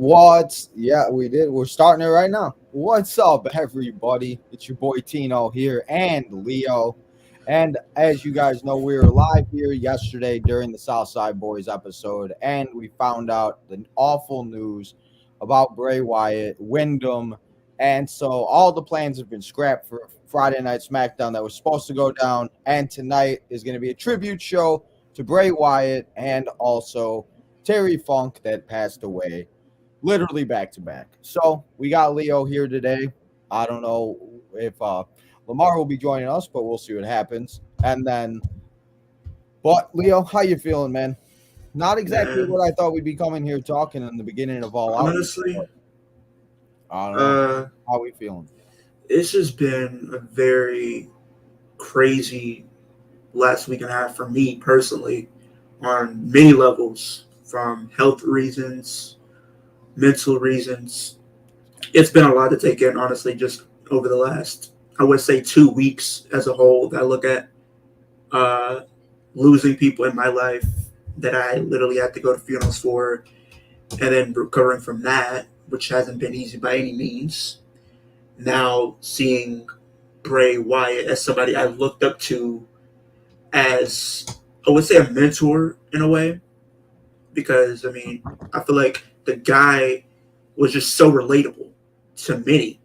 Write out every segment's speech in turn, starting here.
Yeah, we did. We're starting it right now. What's up, everybody? It's your boy Tino here and Leo. And as you guys know, we were live here yesterday during the Southside Boys episode, and we found out the awful news about Bray Wyatt, Wyndham. And so all the plans have been scrapped for Friday Night SmackDown that was supposed to go down. And tonight is going to be a tribute show to Bray Wyatt and also Terry Funk that passed away literally back to back. So we got Leo here today. I don't know if Lamar will be joining us, but we'll see what happens. And then, but Leo, how you feeling, man? Not exactly Man, what I thought we'd be coming here talking in the beginning of All Out. honestly, But I don't know. uh, How we feeling? it's just been a very crazy last week and a half for me personally on many levels, from health reasons, mental reasons. It's been a lot to take in, honestly, just over the last, I would say, 2 weeks as a whole. That I look at uh, losing people in my life that I literally had to go to funerals for, and then recovering from that, which hasn't been easy by any means. Now seeing Bray Wyatt as somebody I looked up to as, I would say, a mentor in a way, because I mean, I feel like the guy was just so relatable to many.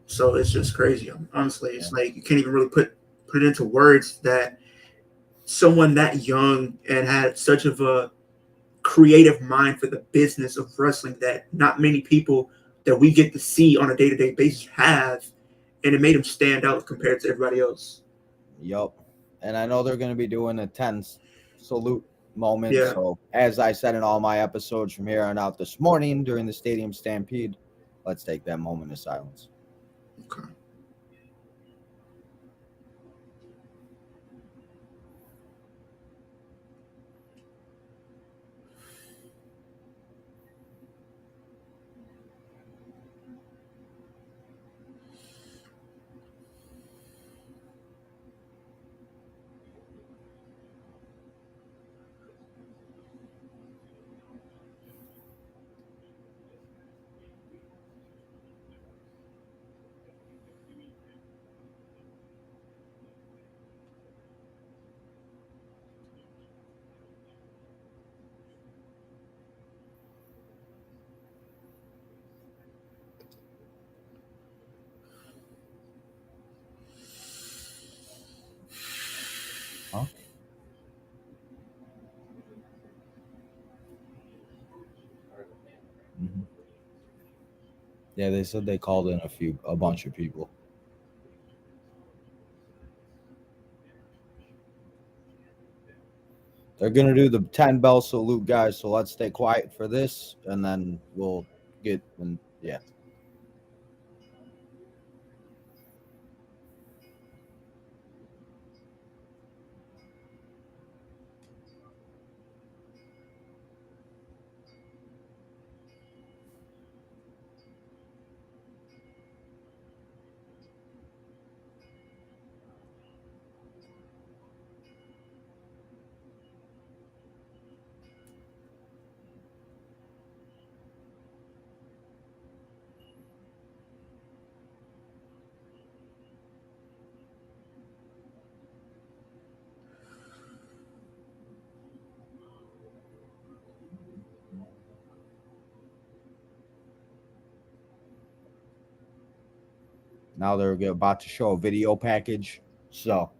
So it's just crazy. Honestly, Yeah. it's like you can't even really put it into words that someone that young and had such of a creative mind for the business of wrestling that not many people that we get to see on a day-to-day basis have, and it made him stand out compared to everybody else. Yup. And I know they're going to be doing a 10 salute moment. Yeah. So, as I said in all my episodes from here on out this morning during the Stadium Stampede, let's take that moment of silence. Okay. Huh? Hmm. Yeah, they said they called in a bunch of people. They're gonna do the 10 bell salute, guys. So let's stay quiet for this, and then we'll get and yeah. Now they're about to show a video package. So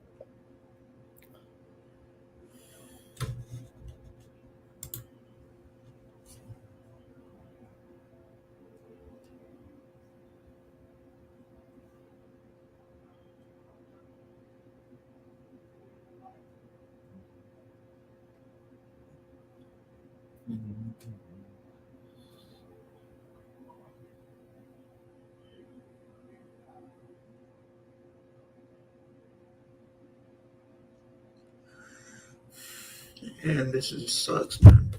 And this just sucks, man.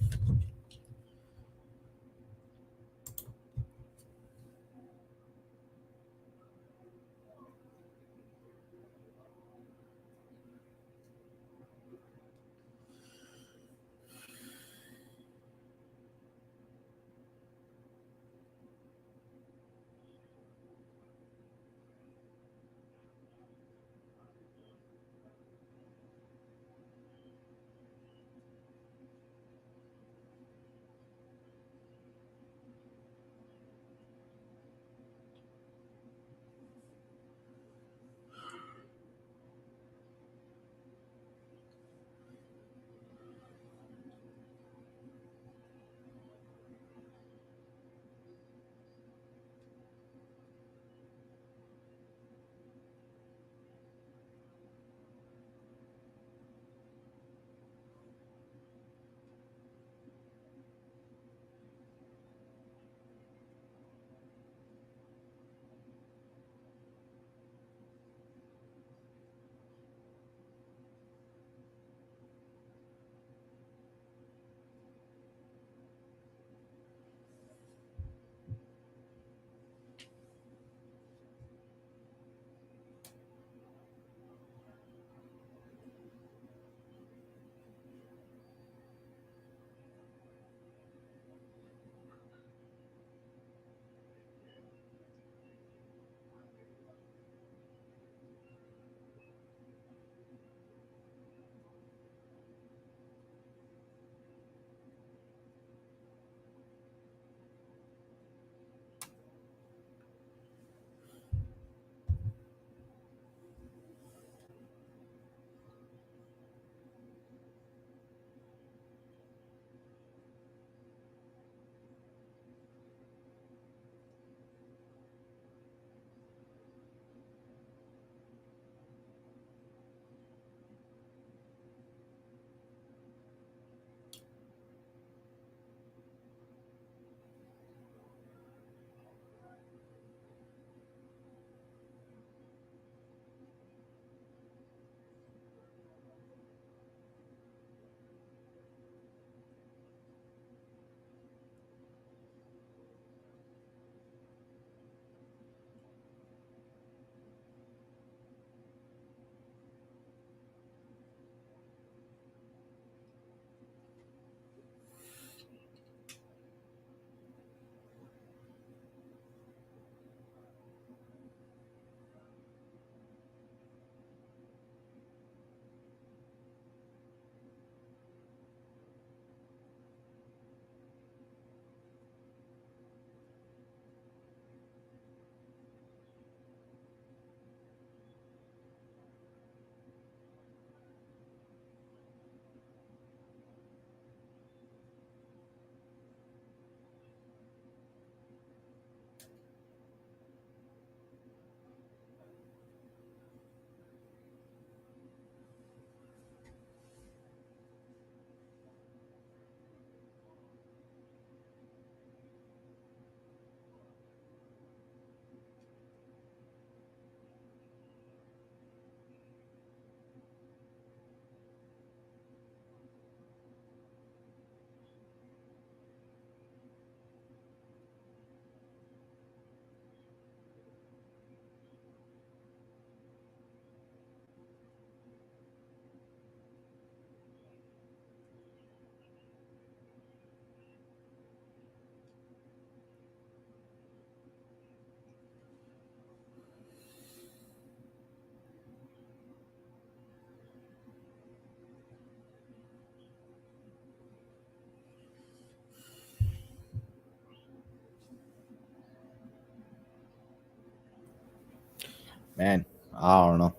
Man, I don't know.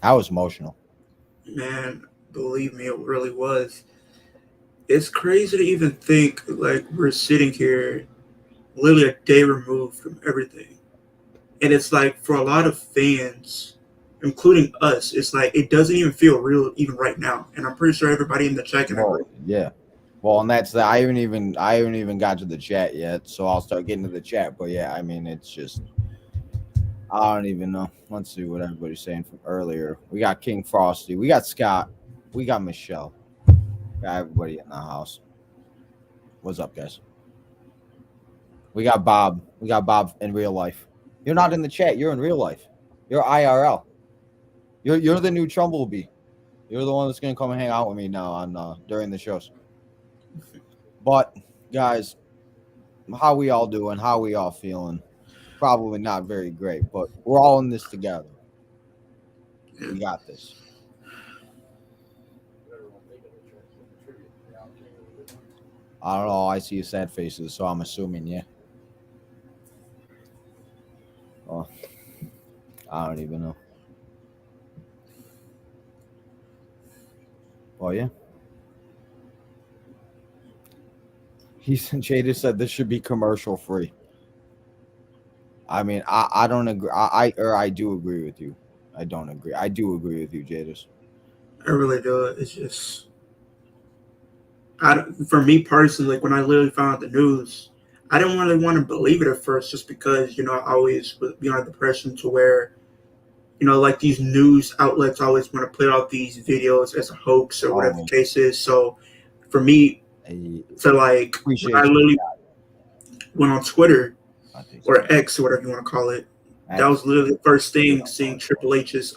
I was emotional. Man, believe me, it really was. It's crazy to even think like we're sitting here literally a day removed from everything. And it's like for a lot of fans, including us, it's like it doesn't even feel real even right now. And I'm pretty sure everybody in the chat can agree. Well, yeah. Well, and that's that. I haven't even got to the chat yet, so I'll start getting to the chat. But yeah, I mean, it's just I don't even know. Let's see what everybody's saying from earlier. We got King Frosty, we got Scott, we got Michelle, got everybody in the house. What's up, guys? We got Bob. We got Bob in real life. You're not in the chat. You're in real life. You're IRL. You're the new Trumblebee. You're the one that's gonna come and hang out with me now on during the shows. But guys, how we all doing? How we all feeling? Probably not very great, but we're all in this together. We got this. I don't know. I see sad faces, so I'm assuming, yeah. Oh, I don't even know. Oh yeah. Jada said this should be commercial free. I mean, I don't agree. I do agree with you. I don't agree. I do agree with you, Jadis. I really do. It's just, for me personally, like when I literally found out the news, I didn't really want to believe it at first, just because I always would be under the impression to where like these news outlets always want to put out these videos as a hoax or whatever the case is. So for me to like, when I literally went on Twitter or X or whatever you want to call it, that was literally the first thing seeing Triple H's.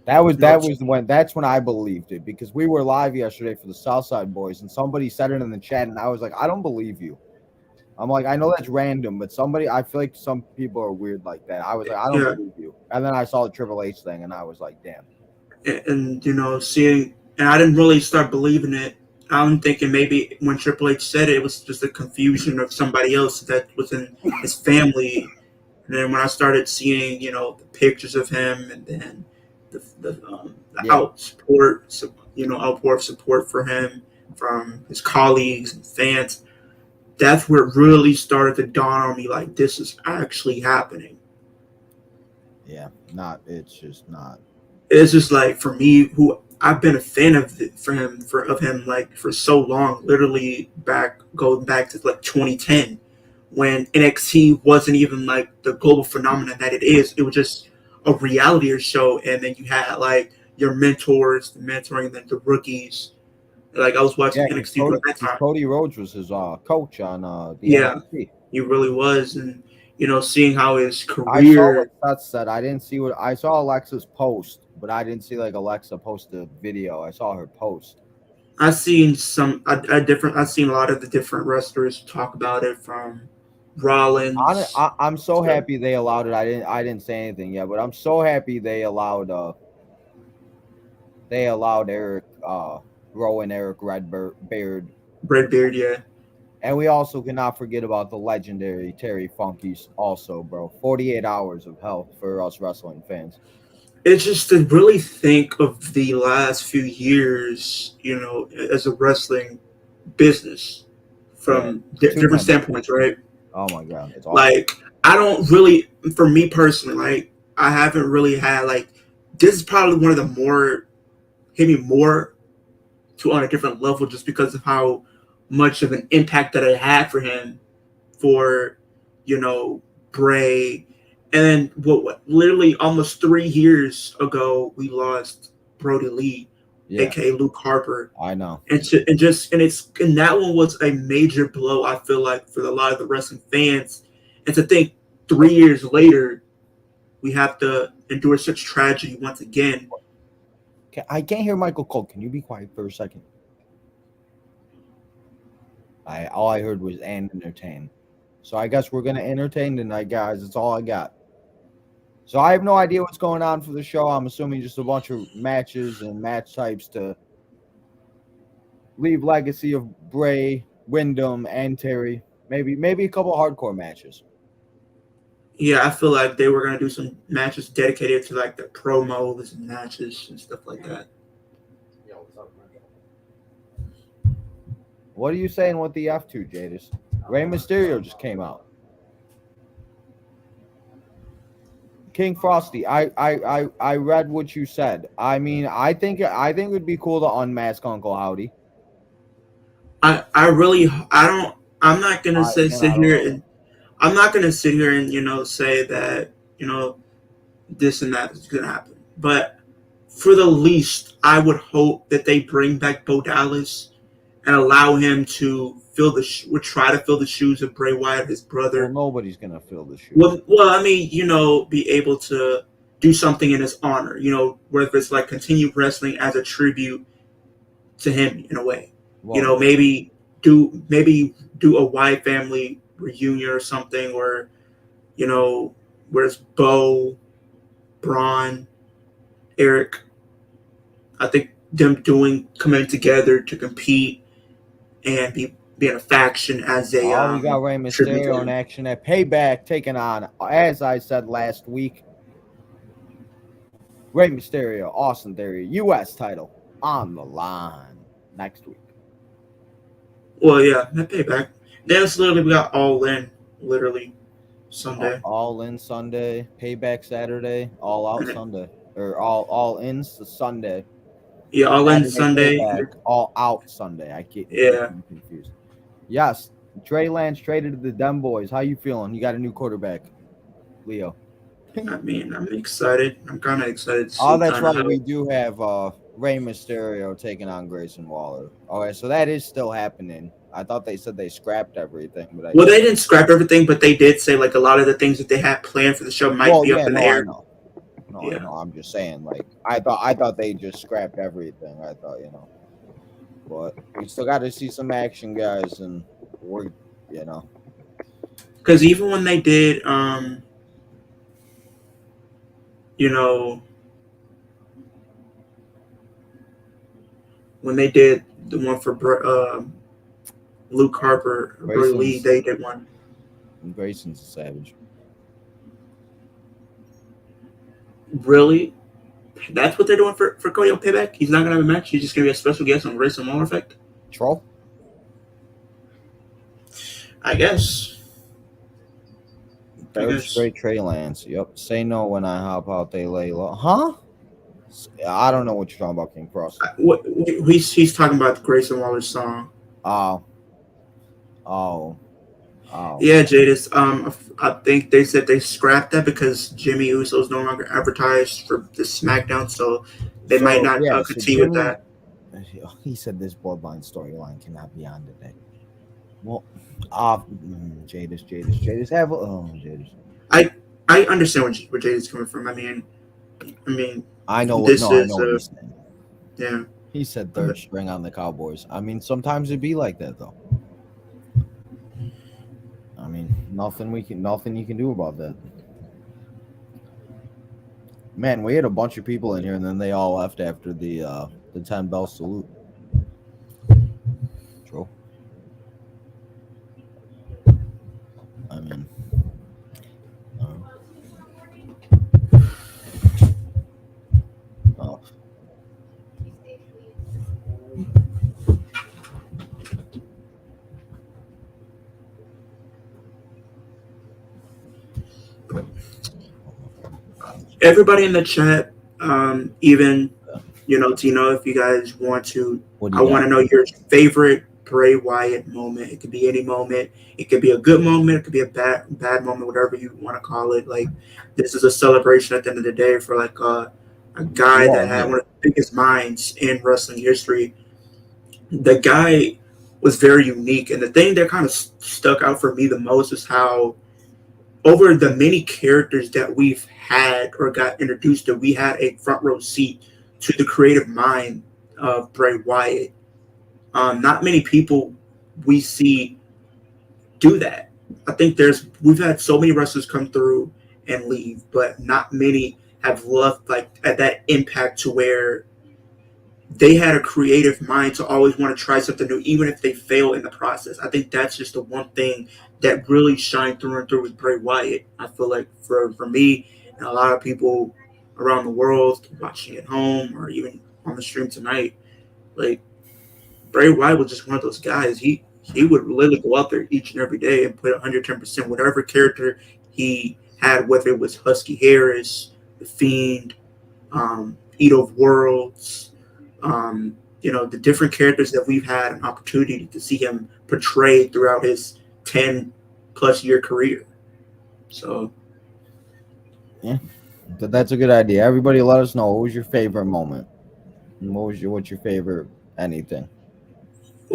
That's when I believed it, because we were live yesterday for the Southside Boys and somebody said it in the chat and I was like, I don't believe you. I'm like, I know that's random, but I feel like some people are weird like that. I was like, I don't believe you. And then I saw the Triple H thing and I was like, damn. And seeing, and I didn't really start believing it. I'm thinking maybe when Triple H said it, it was just a confusion of somebody else that was in his family. And then when I started seeing, the pictures of him, and then the outpour of support for him from his colleagues and fans, that's where it really started to dawn on me, like, this is actually happening. Yeah, it's just not. It's just like, for me, who I've been a fan of him like for so long, literally going back to like 2010, when NXT wasn't even like the global phenomenon that it is. It was just a reality show, and then you had like your mentors, the mentoring, then the rookies. Like I was watching NXT for that time. Cody Rhodes was his coach on the NXT. He really was, and seeing how his career. I saw what said. I didn't see what I saw Alexa's post, but I didn't see like Alexa post a video. I saw her post. I've seen I've seen a lot of the different wrestlers talk about it, from Rollins. I'm so happy they allowed it. I didn't say anything yet, but I'm so happy they allowed Eric Rowan, Eric Redbeard, yeah. And we also cannot forget about the legendary Terry Funkies also, bro. 48 hours of hell for us wrestling fans. It's just to really think of the last few years, as a wrestling business from different standpoints, right? Oh my God. It's awesome. Like, I don't really, for me personally, like, I haven't really had, like, this is probably one of the more, hit me more to on a different level, just because of how much of an impact that it had for him, for, Bray. And then literally almost 3 years ago, we lost Brody Lee, aka Luke Harper. I know. And that one was a major blow, I feel like, for a lot of the wrestling fans. And to think 3 years later, we have to endure such tragedy once again. I can't hear Michael Cole. Can you be quiet for a second? All I heard was "and entertain." So I guess we're gonna entertain tonight, guys. That's all I got. So I have no idea what's going on for the show. I'm assuming just a bunch of matches and match types to leave legacy of Bray, Wyndham, and Terry. Maybe a couple hardcore matches. Yeah, I feel like they were gonna do some matches dedicated to like the promos and matches and stuff like that. What are you saying with the F2, Jadis? Rey Mysterio just came out. King Frosty, I read what you said. I mean, I think it would be cool to unmask Uncle Howdy. I really I don't I'm not gonna say I sit don't here know. and I'm not gonna sit here and say that this and that is gonna happen. But for the least, I would hope that they bring back Bo Dallas and allow him to would try to fill the shoes of Bray Wyatt, his Well, brother. nobody's gonna fill the shoes. Well, I mean, be able to do something in his honor. Whether it's like continue wrestling as a tribute to him in a way. Well, Maybe do a Wyatt family reunion or something where where it's Bo, Braun, Eric. I think them coming together to compete and being a faction as a we got Rey Mysterio in action at Payback, taking on, as I said last week, Rey Mysterio, Austin Theory, U.S. title on the line next week. Well, yeah, that Payback. Then it's literally we got All In, literally Sunday. All In Sunday, Payback Saturday, All Out Sunday, or All In Sunday. Yeah, All In Sunday. Payback, All Out Sunday. I get confused. Yes, Trey Lance traded to the Dem Boys. How you feeling? You got a new quarterback, Leo. I mean, I'm excited. I'm kind of excited. That's right. We do have Rey Mysterio taking on Grayson Waller. Okay, so that is still happening. I thought they said they scrapped everything, but they didn't scrap everything, but they did say like a lot of the things that they had planned for the show might be up in the air. I know. I'm just saying, like I thought they just scrapped everything. I thought, but we still got to see some action, guys, and we're, because even when they did, when they did the one for Luke Harper, Brody Lee, they did one. Grayson's a savage. Really? That's what they're doing for Cody on Payback? He's not going to have a match? He's just going to be a special guest on Grayson Waller Effect? Troll? I guess. Third straight Trey Lance. Yep. Say no when I hop out, they lay low. Huh? I don't know what you're talking about, King Cross. He's talking about Grayson Waller's song. Oh. Yeah, Jadis. I think they said they scrapped that because Jimmy Uso is no longer advertised for the SmackDown, so they might not continue with that. He said this Bloodline storyline cannot be on today. Well, Jadis. Jadis. I understand where Jadis is coming from. I mean, I know what he's saying. Yeah. He said third string on the Cowboys. I mean, sometimes it'd be like that, though. I mean, nothing you can do about that. Man, we had a bunch of people in here, and then they all left after the 10 bell salute. True. I mean, everybody in the chat, even Tino, if you guys want to, I want to know your favorite Bray Wyatt moment. It could be any moment. It could be a good moment. It could be a bad moment, whatever you want to call it. Like, this is a celebration at the end of the day for like a guy that had one of the biggest minds in wrestling history. The guy was very unique, and the thing that kind of stuck out for me the most is how over the many characters that we've had or got introduced to, we had a front row seat to the creative mind of Bray Wyatt. Not many people we see do that. I think we've had so many wrestlers come through and leave, but not many have left like at that impact to where they had a creative mind to always want to try something new, even if they fail in the process. I think that's just the one thing that really shined through and through was Bray Wyatt. I feel like for me and a lot of people around the world watching at home or even on the stream tonight, like Bray Wyatt was just one of those guys. He would literally go out there each and every day and put 110% whatever character he had, whether it was Husky Harris, The Fiend, Eat of Worlds, the different characters that we've had an opportunity to see him portray throughout his 10 plus year career. So, yeah, that's a good idea. Everybody, let us know what was your favorite moment. What's your favorite anything?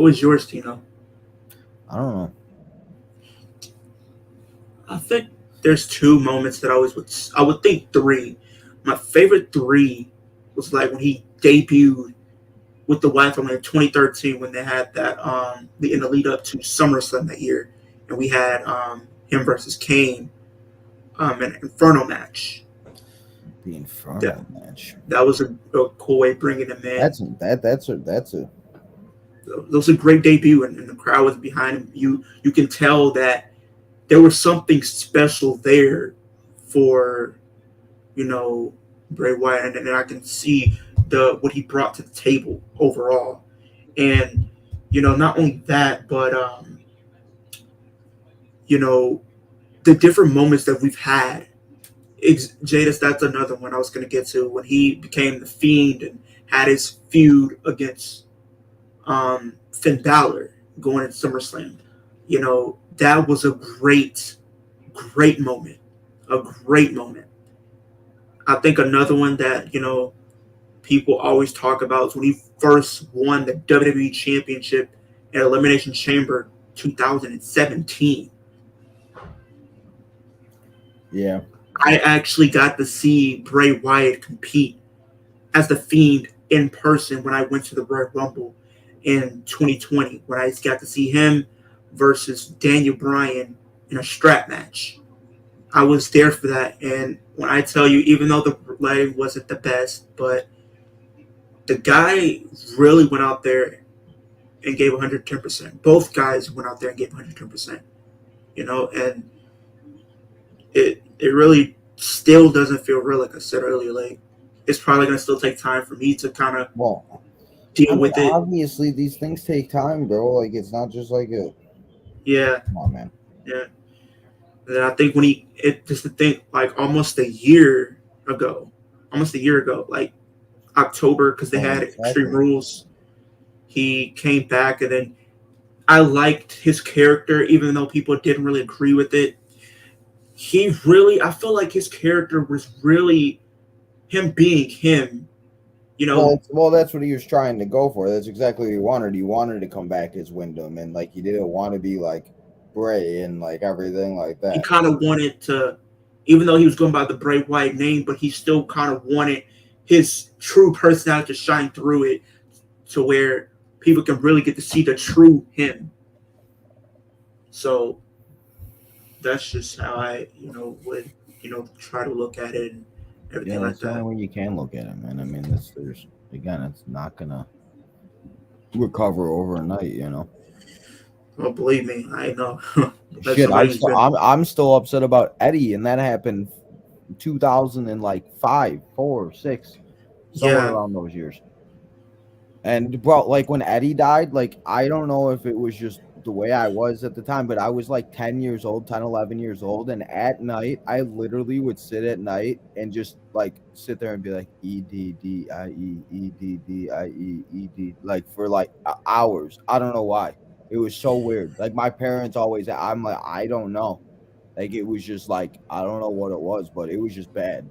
what was yours, Tino? I don't know. I think there's two moments that I would think three. My favorite three was like when he debuted with the White Family in 2013 when they had that in the lead up to SummerSlam that year, and we had him versus Kane an Inferno match. The Inferno match. That was a cool way of bringing him in. That's a That was a great debut, and the crowd was behind him. You can tell that there was something special there for Bray Wyatt, and I can see what he brought to the table overall. And not only that, but the different moments that we've had. Jadis, that's another one I was going to get to when he became the Fiend and had his feud against Finn Balor going at SummerSlam. That was a great moment. A great moment. I think another one that, people always talk about is when he first won the WWE Championship at Elimination Chamber 2017. Yeah. I actually got to see Bray Wyatt compete as the Fiend in person when I went to the Royal Rumble in 2020, when I got to see him versus Daniel Bryan in a strap match. I was there for that, and when I tell you, even though the lighting wasn't the best, but the guy really went out there and gave 110%. Both guys went out there and gave 110%. And it really still doesn't feel real, like I said earlier. Like, it's probably going to still take time for me to kind of deal with it. Obviously, these things take time, bro. Like, it's not just like a... Yeah. Come on, man. Yeah. And I think just to think, like, almost a year ago, like October, because they had Extreme Rules, he came back, and then I liked his character, even though people didn't really agree with it. I feel like his character was really him being him, Well, that's what he was trying to go for. That's exactly what he wanted. He wanted to come back as Wyndham, and like he didn't want to be like Bray and like everything like that. He kind of wanted to, even though he was going by the Bray Wyatt name, but he still kind of wanted his true personality to shine through it, to where people can really get to see the true him. So that's just how I, would, try to look at it and everything like that. That's the only way you can look at it, man. I mean, it's not gonna recover overnight, Well, believe me, I know. Shit, I'm still upset about Eddie, and that happened 2005, 4, 6, somewhere around those years. And bro, like when Eddie died, like I don't know if it was just the way I was at the time, but I was like 10, 11 years old, and at night I literally would sit at night and just like sit there and be like EDDIE EDDIE like for like hours. I don't know why. It was so weird. Like my parents always, I'm like, I don't know. Like it was just like, I don't know what it was, but it was just bad.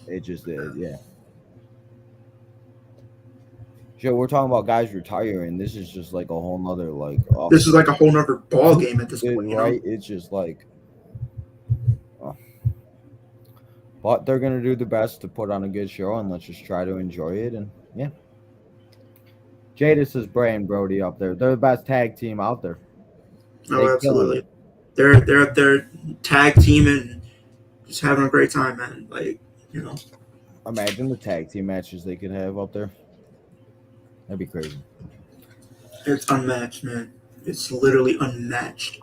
It just did, yeah. Joe, we're talking about guys retiring. This is just like a whole nother like. This is like a whole nother ball game at this point, right? It's just like. But they're gonna do the best to put on a good show, and let's just try to enjoy it. And yeah, Jadis is Bray and Brody up there. They're the best tag team out there. Oh, absolutely. They're up there tag team and just having a great time, man. Like, Imagine the tag team matches they could have up there. That'd be crazy. It's unmatched, man. It's literally unmatched.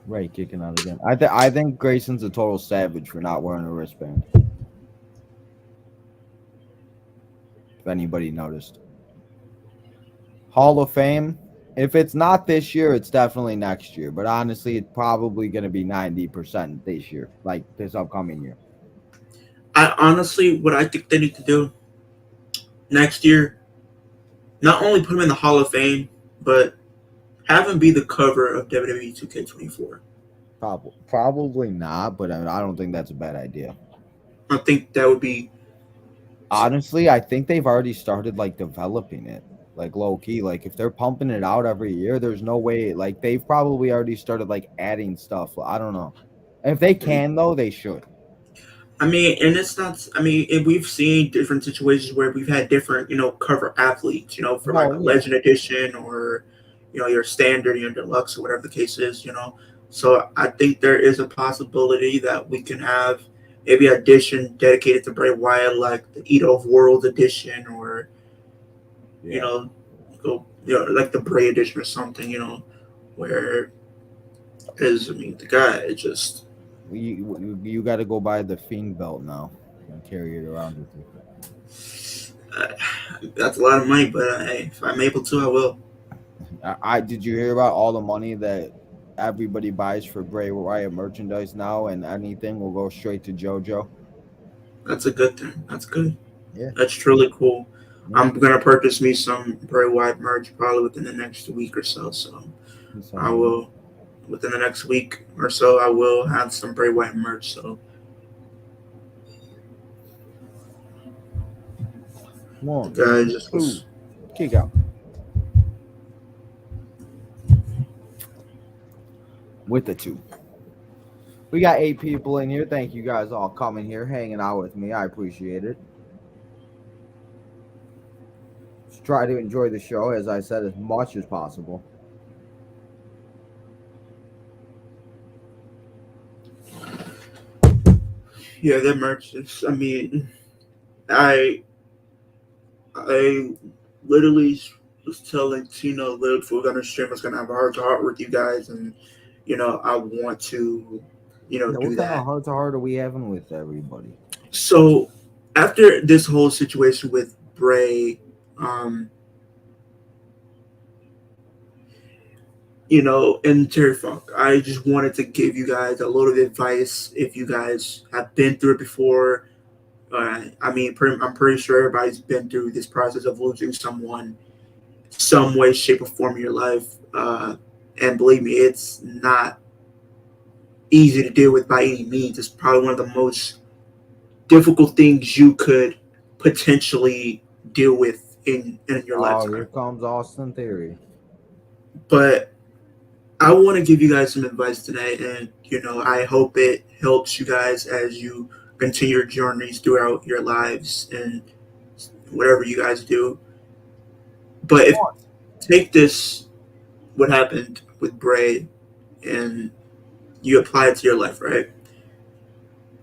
Ray kicking out again. I think Grayson's a total savage for not wearing a wristband. If anybody noticed. Hall of Fame. If it's not this year, it's definitely next year. But honestly, it's probably going to be 90% this year, like this upcoming year. I honestly, what I think they need to do next year, not only put him in the Hall of Fame, but have him be the cover of WWE 2K24. Probably not, but I don't think that's a bad idea. I think that would be. Honestly, I think they've already started like developing it, like low key. Like if they're pumping it out every year, there's no way. Like they've probably already started like adding stuff. I don't know. If they can though, they should. I mean, and it's not. I mean, and we've seen different situations where we've had different, cover athletes, for like a Legend Edition or, your standard, your deluxe, or whatever the case is. So I think there is a possibility that we can have maybe an edition dedicated to Bray Wyatt, like the Eat of World edition, or like the Bray edition or something. Where is the guy is just. You got to go buy the Fiend belt now and carry it around with you. That's a lot of money, but if I'm able to, I will. I did you hear about all the money that everybody buys for Bray Wyatt merchandise now, and anything will go straight to JoJo? That's a good thing. That's good. Yeah, that's truly cool. Yeah. I'm gonna purchase me some Bray Wyatt merch probably within the next week or so. So I will. Within the next week or so, I will have some Bray Wyatt merch. So, come on, guys, just kick out. With the 2. We got 8 people in here. Thank you guys all coming here, hanging out with me. I appreciate it. Just try to enjoy the show, as I said, as much as possible. Yeah, that merch is. I literally was telling Tino before we got on stream, I was gonna have a heart-to-heart with you guys, and I want to, do what kind that. of heart-to-heart are we having with everybody? So after this whole situation with Bray, and Terry Funk, I just wanted to give you guys a little advice if you guys have been through it before. I'm pretty sure everybody's been through this process of losing someone some way, shape, or form in your life. And believe me, it's not easy to deal with by any means. It's probably one of the most difficult things you could potentially deal with in your lifetime. Here comes Austin Theory. But I want to give you guys some advice today, and I hope it helps you guys as you continue your journeys throughout your lives and whatever you guys do. But take this, what happened with Bray, and you apply it to your life, right?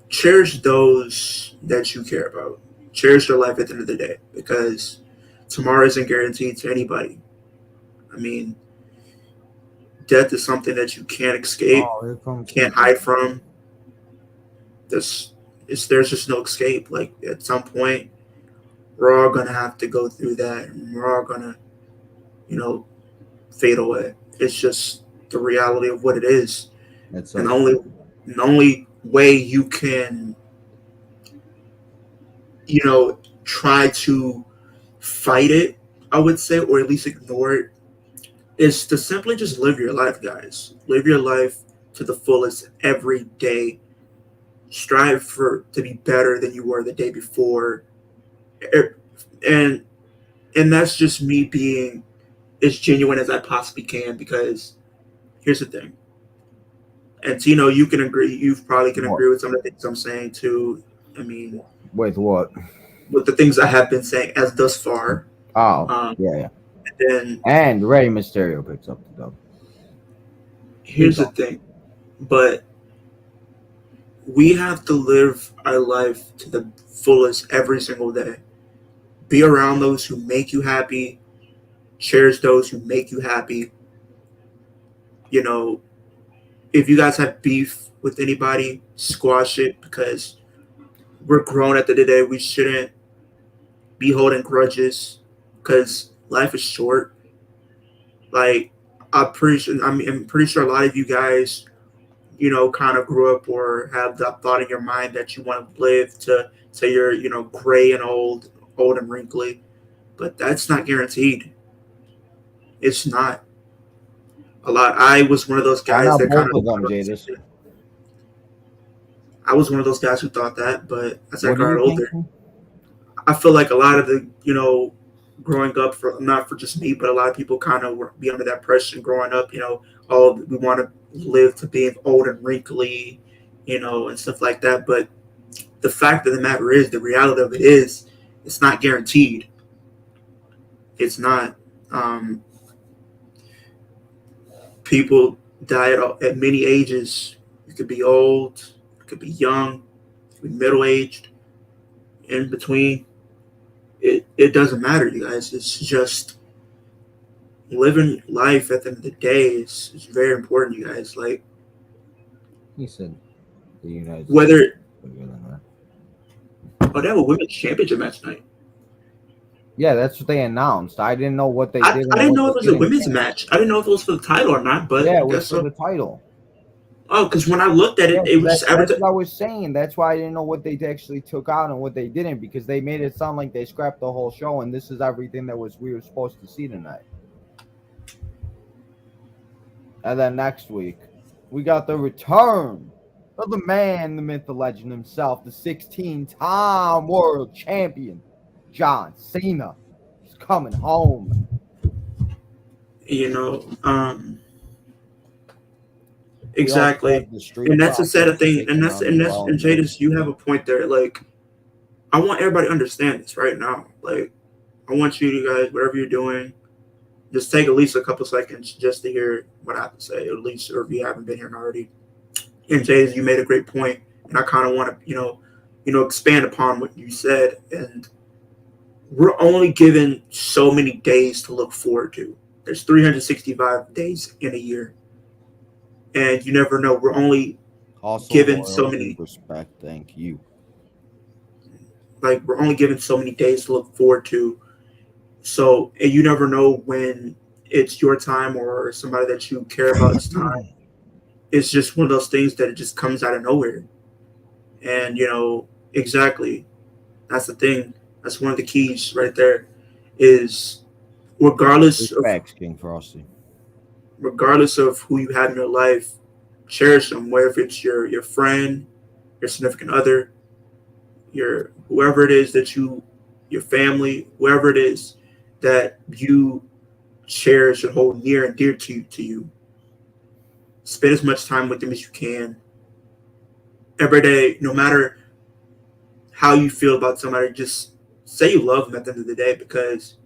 Cherish those that you care about. Cherish your life at the end of the day, because tomorrow isn't guaranteed to anybody. Death is something that you can't escape, can't hide from. There's just no escape. Like at some point, we're all gonna have to go through that, and we're all gonna, fade away. It's just the reality of what it is. And the only way you can, try to fight it, I would say, or at least ignore it, is to simply just live your life, guys. Live your life to the fullest every day. Strive to be better than you were the day before. And that's just me being as genuine as I possibly can, because here's the thing. And Tino, you can agree. You probably can agree with some of the things I'm saying too. With what? With the things I have been saying as thus far. Yeah. And Rey Mysterio picks up the dub. Here's the thing, but we have to live our life to the fullest every single day. be around those who make you happy, cherish those who make you happy. You know, if you guys have beef with anybody, squash it because we're grown at the end of the day. We shouldn't be holding grudges because life is short. Like I'm pretty sure a lot of you guys, kind of grew up or have that thought in your mind that you want to live to you're, gray and old and wrinkly, but that's not guaranteed. It's not. I was one of those Why guys not that kind both of them, of Jadis? I was one of those guys who thought that, but as I What do got you think? older, I feel like a lot of the, growing up for not for just me, but a lot of people kind of be under that pressure growing up. Oh, we want to live to being old and wrinkly, and stuff like that. But the fact of the matter is, the reality of it is, it's not guaranteed. It's not. People die at many ages. You could be old, you could be young, you could be middle aged, in between. It doesn't matter, you guys. It's just living life at the end of the day is very important, you guys. Like, He said the United States. whether they have a women's championship match tonight. Yeah, that's what they announced. I didn't know what they I did. didn't know it was a women's match. I didn't know if it was for the title or not, but Yeah, I it was guess for so. the title. Oh, because when I looked at it, Yeah, it was that's advertised. what I was saying. That's why I didn't know what they actually took out and what they didn't, because they made it sound like they scrapped the whole show, and this is everything that we were supposed to see tonight. And then next week, we got the return of the man, the myth, the legend himself, the 16-time world champion, John Cena. He's coming home. Exactly. And that's the sad thing. And Jadis, you have a point there. Like, I want everybody to understand this right now. Like, I want you guys, whatever you're doing, just take at least a couple seconds just to hear what I have to say, at least, or if you haven't been here already. And Jadis, you made a great point, and I kind of want to, expand upon what you said. And we're only given so many days to look forward to. There's 365 days in a year. And you never know. We're only given so many. Respect, thank you. Like, we're only given so many days to look forward to. So, and you never know when it's your time or somebody that you care about's time. It's just one of those things that it just comes out of nowhere. And, exactly. That's the thing. That's one of the keys right there is regardless of King Frosty. Regardless of who you have in your life, cherish them. Whether it's your friend, your significant other, your whoever it is that your family, whoever it is that you cherish and hold near and dear to you. Spend as much time with them as you can. Every day, no matter how you feel about somebody, just say you love them at the end of the day, because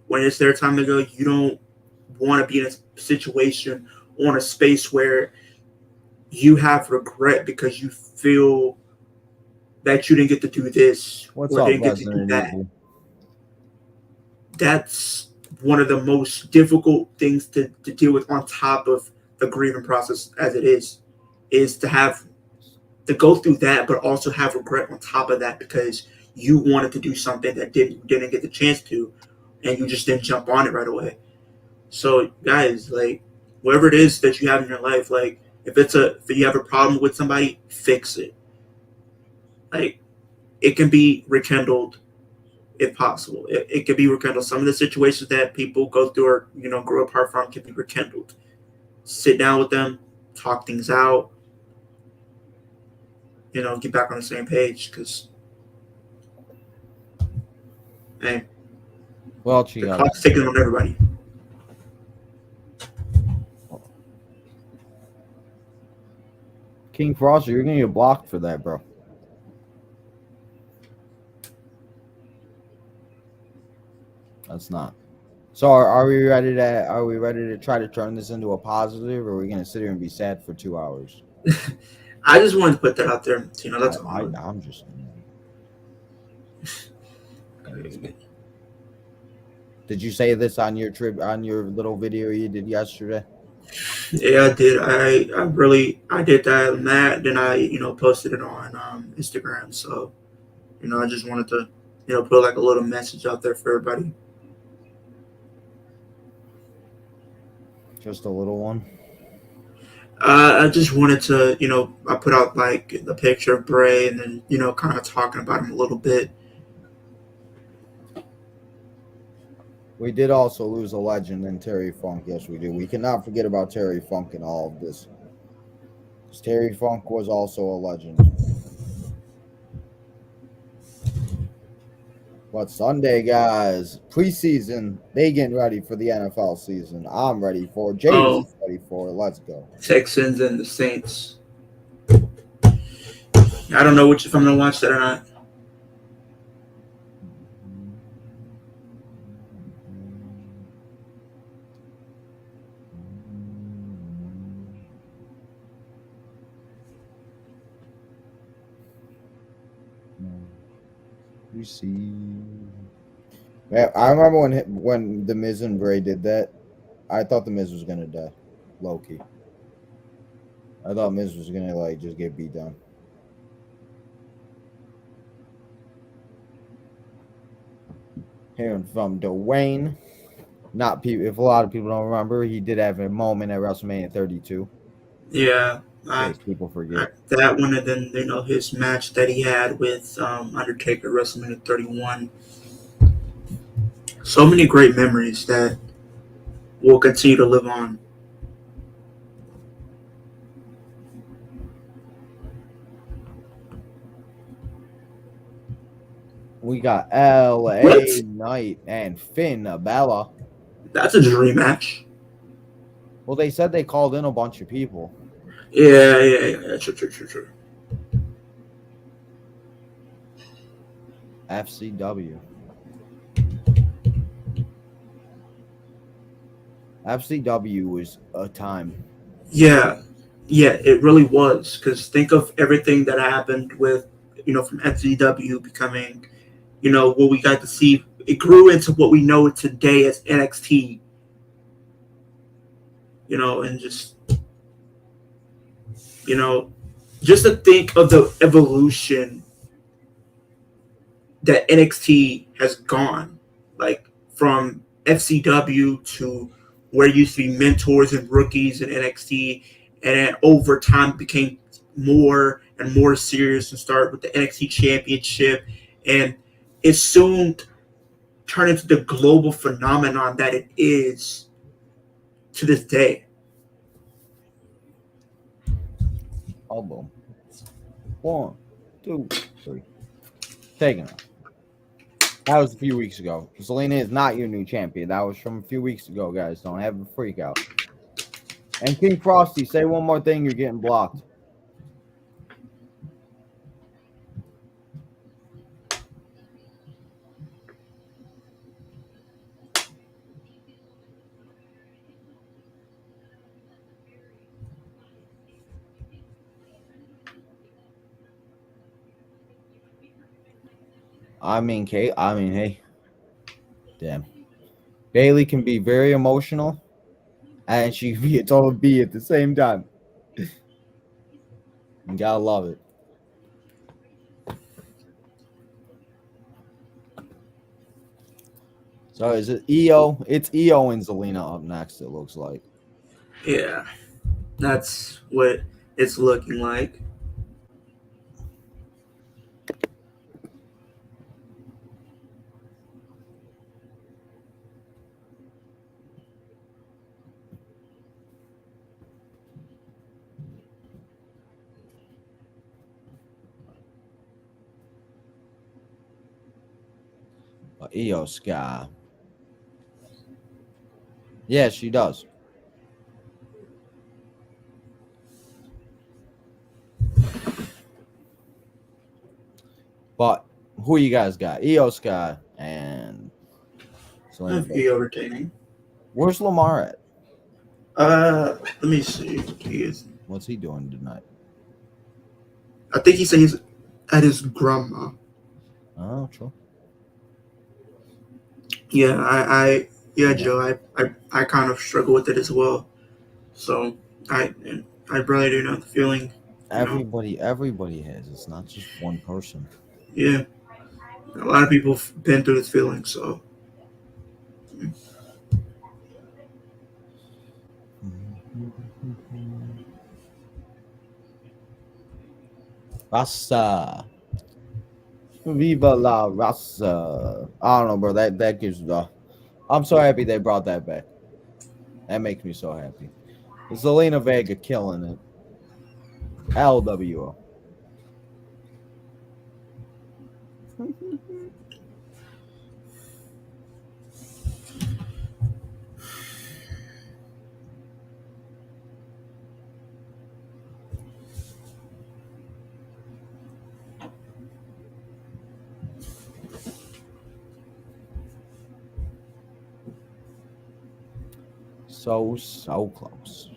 when it's their time to go, you don't want to be in a situation or in a space where you have regret because you feel that you didn't get to do this or didn't get to do that. That's one of the most difficult things to deal with, on top of the grieving process as it is to have to go through that, but also have regret on top of that because you wanted to do something that didn't get the chance to, and you just didn't jump on it right away. So, guys, like, whatever it is that you have in your life, like, if you have a problem with somebody, fix it. Like, it can be rekindled if possible. It can be rekindled. Some of the situations that people go through or, grow apart from can be rekindled. Sit down with them, talk things out, get back on the same page, because, hey, well, the clock's ticking on everybody. King Frosty, you're gonna get blocked for that, bro. That's not. So are we ready to try to turn this into a positive, or are we gonna sit here and be sad for 2 hours? I just wanted to put that out there. That's all. I'm just. Did you say this on your trip on your little video you did yesterday? Yeah, I did. I did that and that. Then I posted it on Instagram. So I just wanted to put like a little message out there for everybody. Just a little one. I just wanted to I put out like the picture of Bray and then kind of talking about him a little bit. We did also lose a legend in Terry Funk. Yes, we do. We cannot forget about Terry Funk in all of this. Terry Funk was also a legend. But Sunday, guys, preseason, they getting ready for the NFL season. I'm ready for it. James is ready for it. Let's go. Texans and the Saints. I don't know if I'm going to watch that or not. You see, man, I remember when the Miz and Bray did that. I thought the Miz was gonna die, low key. I thought Miz was gonna like just get beat down. Hearing from Dwayne, not people. If a lot of people don't remember, he did have a moment at WrestleMania 32. Yeah. People forget that one, and then his match that he had with Undertaker WrestleMania 31. So many great memories that will continue to live on. We got LA Knight and Finn Balor. That's a dream match. Well, they said they called in a bunch of people. Yeah. True. FCW. FCW was a time. Yeah, it really was. Because think of everything that happened with, from FCW becoming, what we got to see. It grew into what we know today as NXT. And just to think of the evolution that NXT has gone, like from FCW to where it used to be mentors and rookies in NXT, and then over time became more and more serious and started with the NXT Championship, and it soon turned into the global phenomenon that it is to this day. Elbow. 1, 2, 3. Taking it. That was a few weeks ago. Zelina is not your new champion. That was from a few weeks ago, guys. Don't have a freak out. And King Frosty, say one more thing, you're getting blocked. hey. Damn. Bayley can be very emotional, and she can be a total B at the same time. You gotta love it. So is it EO? It's EO and Zelina up next, it looks like. Yeah, that's what it's looking like. Io Sky. Yeah, she does. But who you guys got? Io Sky and I have Io retaining. Where's Lamar at? Let me see. What's he doing tonight? I think he said he's at his grandma. Oh, true. Yeah, yeah, Joe, I kind of struggle with it as well. So I, I really do know the feeling. You know, Everybody has. It's not just one person. yeah, a lot of people have been through this feeling. So Rasa. Viva la raza. I don't know, bro. That gives I'm so happy they brought that back. That makes me so happy. Zelina Vega killing it. LWO. So close.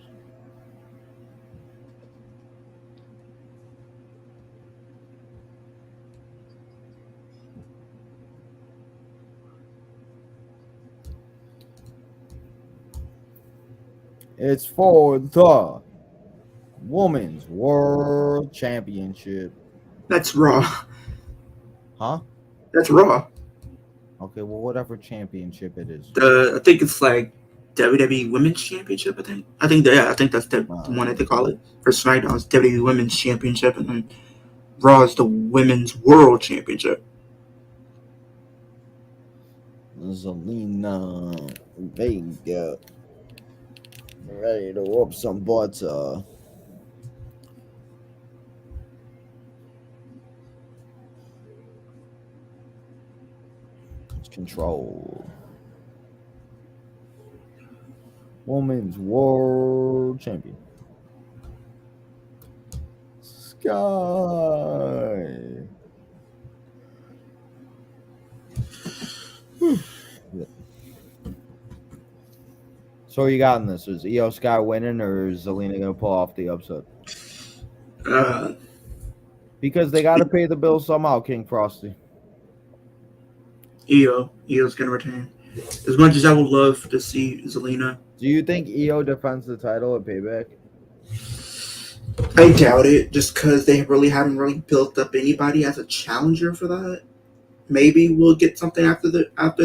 It's for the Women's World Championship. that's Raw. Huh? That's Raw. Okay, well, whatever championship it is. I think it's like WWE Women's Championship. I think that's the one that they call it. For SmackDown's WWE Women's Championship, and then Raw is the Women's World Championship. Zelina Vega. Ready to whoop some butts. Control. Women's World Champion. Sky. So you got in this? Is Io Sky winning, or is Zelina gonna pull off the upset? Because they got to pay the bill somehow, King Frosty. Io's gonna retain. As much as I would love to see Zelina, Do you think Io defends the title at Payback? I doubt it. Just because they really haven't really built up anybody as a challenger for that. Maybe we'll get something after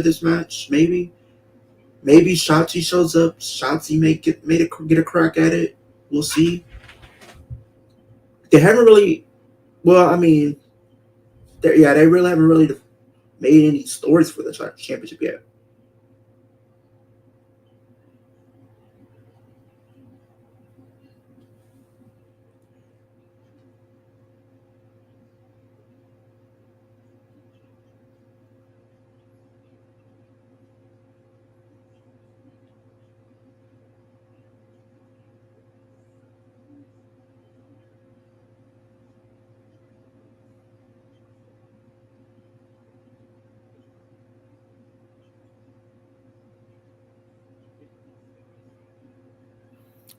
this match. Maybe Shotzi shows up. Shotzi may get a crack at it. We'll see. They haven't really. Well, I mean, they really haven't really made any stories for the championship yet.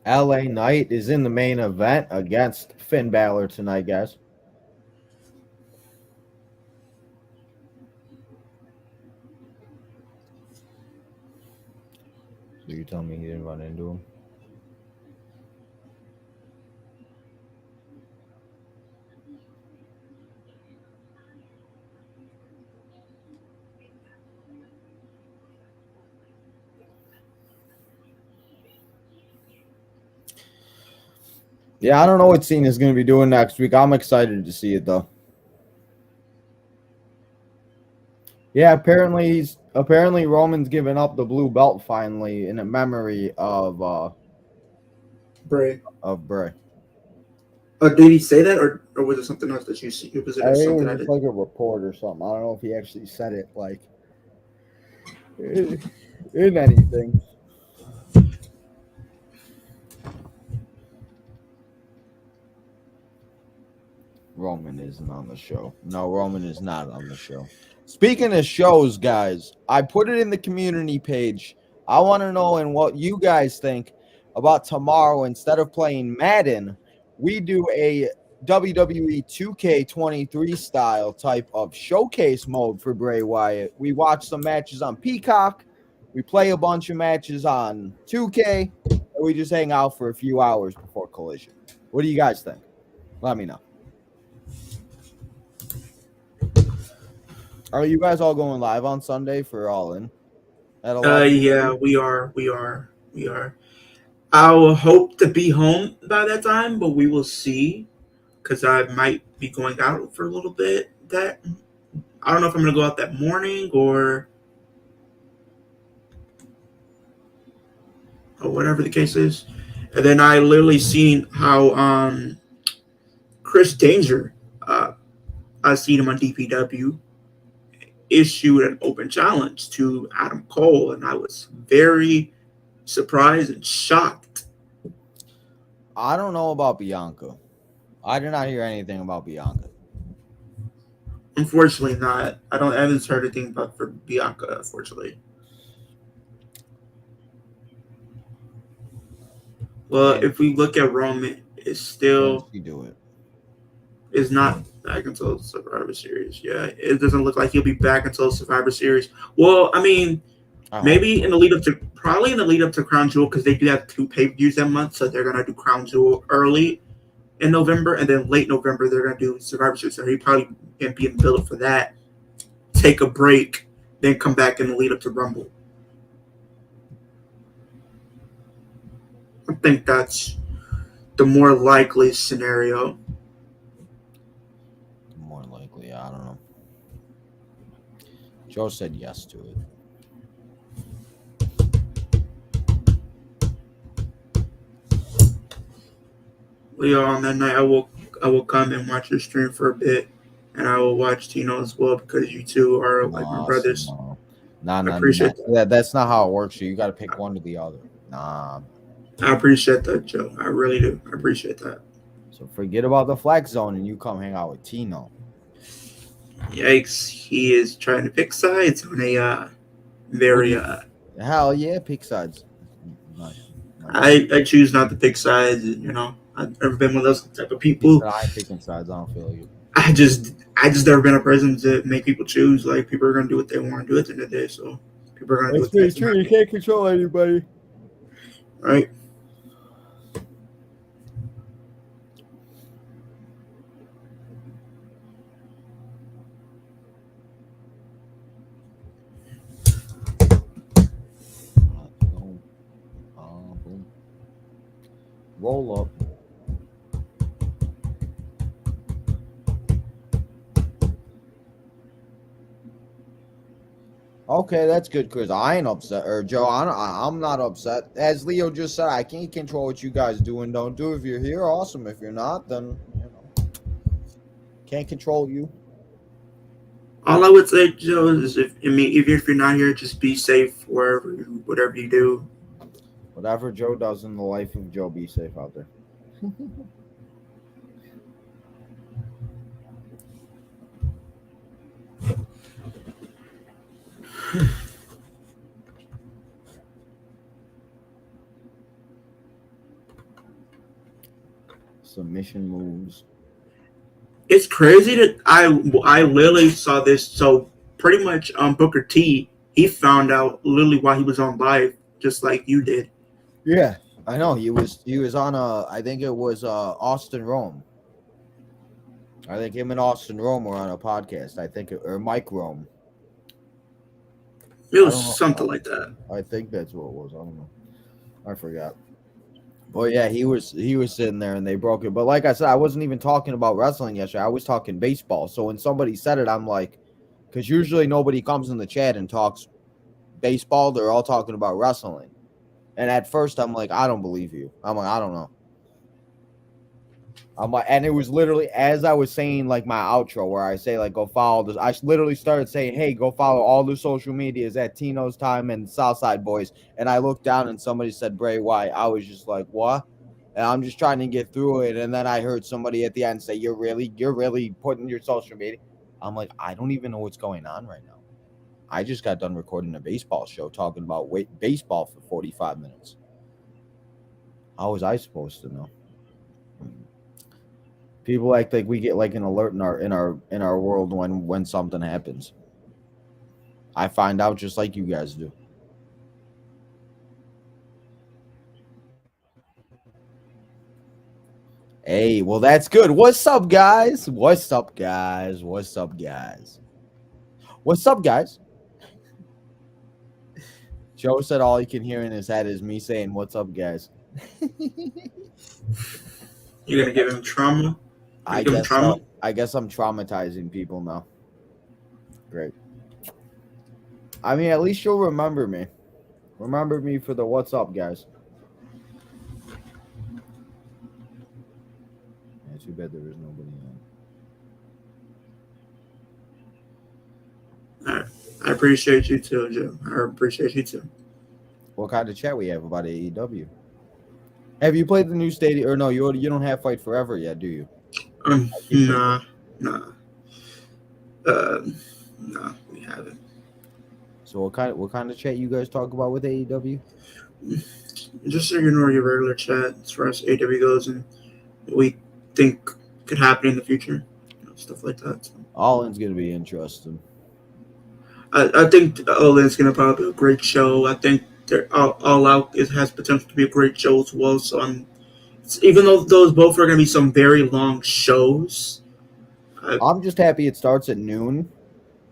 LA Knight is in the main event against Finn Balor tonight, guys. So you telling me he didn't run into him? Yeah, I don't know what Cena's going to be doing next week. I'm excited to see it, though. Yeah, apparently Roman's giving up the blue belt finally in a memory of Bray. Bray. Did he say that, or was it something else that you see? Was I it think it something was I just did? like a report or something. I don't know if he actually said it like in anything. Roman isn't on the show. No, Roman is not on the show. Speaking of shows, guys, I put it in the community page. I want to know and what you guys think about tomorrow. Instead of playing Madden, we do a WWE 2K23 style type of showcase mode for Bray Wyatt. We watch some matches on Peacock. We play a bunch of matches on 2K. And we just hang out for a few hours before Collision. What do you guys think? Let me know. Are you guys all going live on Sunday for All In? At 11? Yeah, we are. I will hope to be home by that time, but we will see. Because I might be going out for a little bit. That I don't know if I'm gonna go out that morning or whatever the case is. And then I literally seen how Chris Danger, I seen him on DPW, issued an open challenge to Adam Cole, and I was very surprised and shocked. I don't know about Bianca. I did not hear anything about Bianca. Unfortunately, not. I haven't heard anything about for Bianca. Unfortunately. Well, if we look at Roman, it's still you do it. Is not back until Survivor Series. Yeah, it doesn't look like he'll be back until Survivor Series. Well, I mean, maybe in the lead up to Crown Jewel, because they do have 2 pay-per-views that month, so they're gonna do Crown Jewel early in November, and then late November they're gonna do Survivor Series. So he probably gonna be in the build up for that. Take a break, then come back in the lead up to Rumble. I think that's the more likely scenario. More likely, I don't know. Joe said yes to it. Leo, on that night, I will come and watch your stream for a bit, and I will watch Tino as well because you two are like my brothers. Nah, I appreciate that. That's not how it works. You got to pick one to the other. Nah. I appreciate that, Joe. I really do. I appreciate that. So forget about the flex zone and you come hang out with Tino. Yikes! He is trying to pick sides on a very. Hell yeah, pick sides. Nice. I choose not to pick sides. You know, I've never been one of those type of people. I ain't picking sides. I don't feel you. I just never been a person to make people choose. Like, people are gonna do what they want to do at the end of the day. So people are gonna do what they true. You can't control anybody. Right. Roll up. Okay, that's good, Chris. I ain't upset, or Joe. I'm not upset. As Leo just said, I can't control what you guys do and don't do. If you're here, awesome. If you're not, then can't control you. All I would say, Joe, is if you're not here, just be safe whatever you do. Whatever Joe does in the life of Joe, be safe out there. Submission moves. It's crazy that I literally saw this. So pretty much Booker T, he found out literally while he was on live, just like you did. Yeah, I know. He was on I think it was Austin Rome. I think him and Austin Rome were on a podcast. I think or Mike Rome. It was something like that. I think that's what it was. I don't know. I forgot. But yeah, he was sitting there and they broke it. But like I said, I wasn't even talking about wrestling yesterday. I was talking baseball. So when somebody said it, I'm like, because usually nobody comes in the chat and talks baseball. They're all talking about wrestling. And at first, I'm like, I don't believe you. I'm like, I don't know. I'm like, and it was literally as I was saying like my outro where I say like go follow this. I literally started saying, hey, go follow all the social medias at Tino's Time and Southside Boys. And I looked down and somebody said Bray Wyatt. I was just like, what? And I'm just trying to get through it. And then I heard somebody at the end say, you're really putting your social media. I'm like, I don't even know what's going on right now. I just got done recording a baseball show talking about baseball for 45 minutes. How was I supposed to know? People act like we get like an alert in our world when something happens. I find out just like you guys do. Hey, well that's good. What's up, guys? What's up, guys? What's up, guys? What's up, guys? Joe said all he can hear in his head is me saying, "What's up, guys?" You're gonna give him trauma? I Give him guess trauma? so. I guess I'm traumatizing people now. Great. I mean, at least you'll remember me. Remember me for the "What's up, guys?" Yeah, too bad there was nobody on. All right. I appreciate you too, Joe. I appreciate you too. What kind of chat we have about AEW? Have you played the new stadium? Or no, you don't have Fight Forever yet, do you? Nah. No, we haven't. So what kind of chat you guys talk about with AEW? Just so you know your regular chat as far as AW goes and what we think could happen in the future, stuff like that. So. All in's gonna be interesting. I think All In's gonna probably be a great show. I think All Out has potential to be a great show as well. So even though those both are gonna be some very long shows. I'm just happy it starts at noon,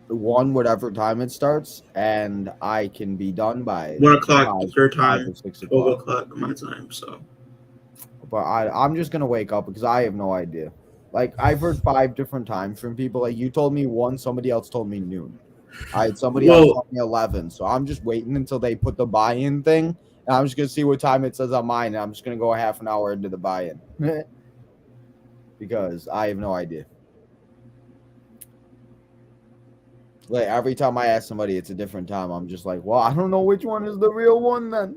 whatever time it starts, and I can be done by 1 o'clock your 5 time, or 6 12 o'clock. o'clock my time. So, But I'm just gonna wake up because I have no idea. Like I've heard 5 different times from people. Like you told me 1, somebody else told me noon. I had somebody else told me 11. So I'm just waiting until they put the buy-in thing, and I'm just gonna see what time it says on mine. And I'm just gonna go a half an hour into the buy-in because I have no idea. Like every time I ask somebody, it's a different time. I'm just like, well, I don't know which one is the real one then.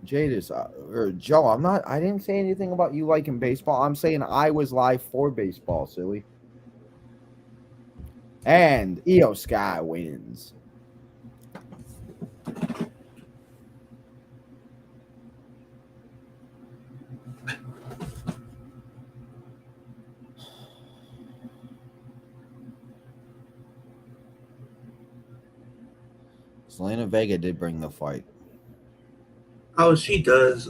Jadis or Joe, I didn't say anything about you liking baseball. I'm saying I was live for baseball, silly. And Io Sky wins. Zelina Vega did bring the fight. oh, she does.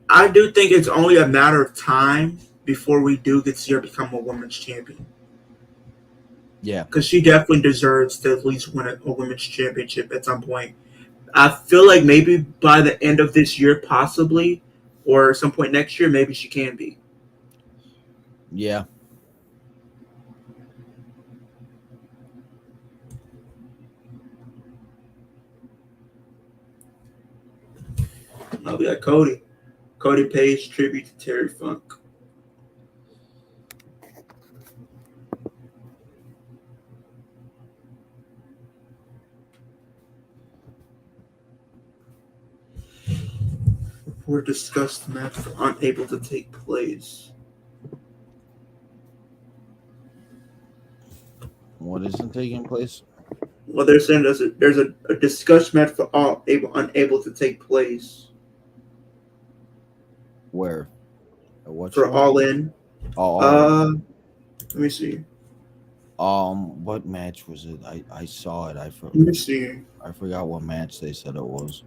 I do think it's only a matter of time before we do get to see her become a women's champion. Yeah, because she definitely deserves to at least win a women's championship at some point. I feel like maybe by the end of this year, possibly, or some point next year, maybe she can be. Yeah. Oh, we got Cody. Cody Page tribute to Terry Funk. Report discussed the match for unable to take place. What isn't taking place? Well, they're saying there's a discussed match for unable to take place. Where? What for show? All In. Oh, Let me see. what match was it? I saw it. Let me see. I forgot what match they said it was.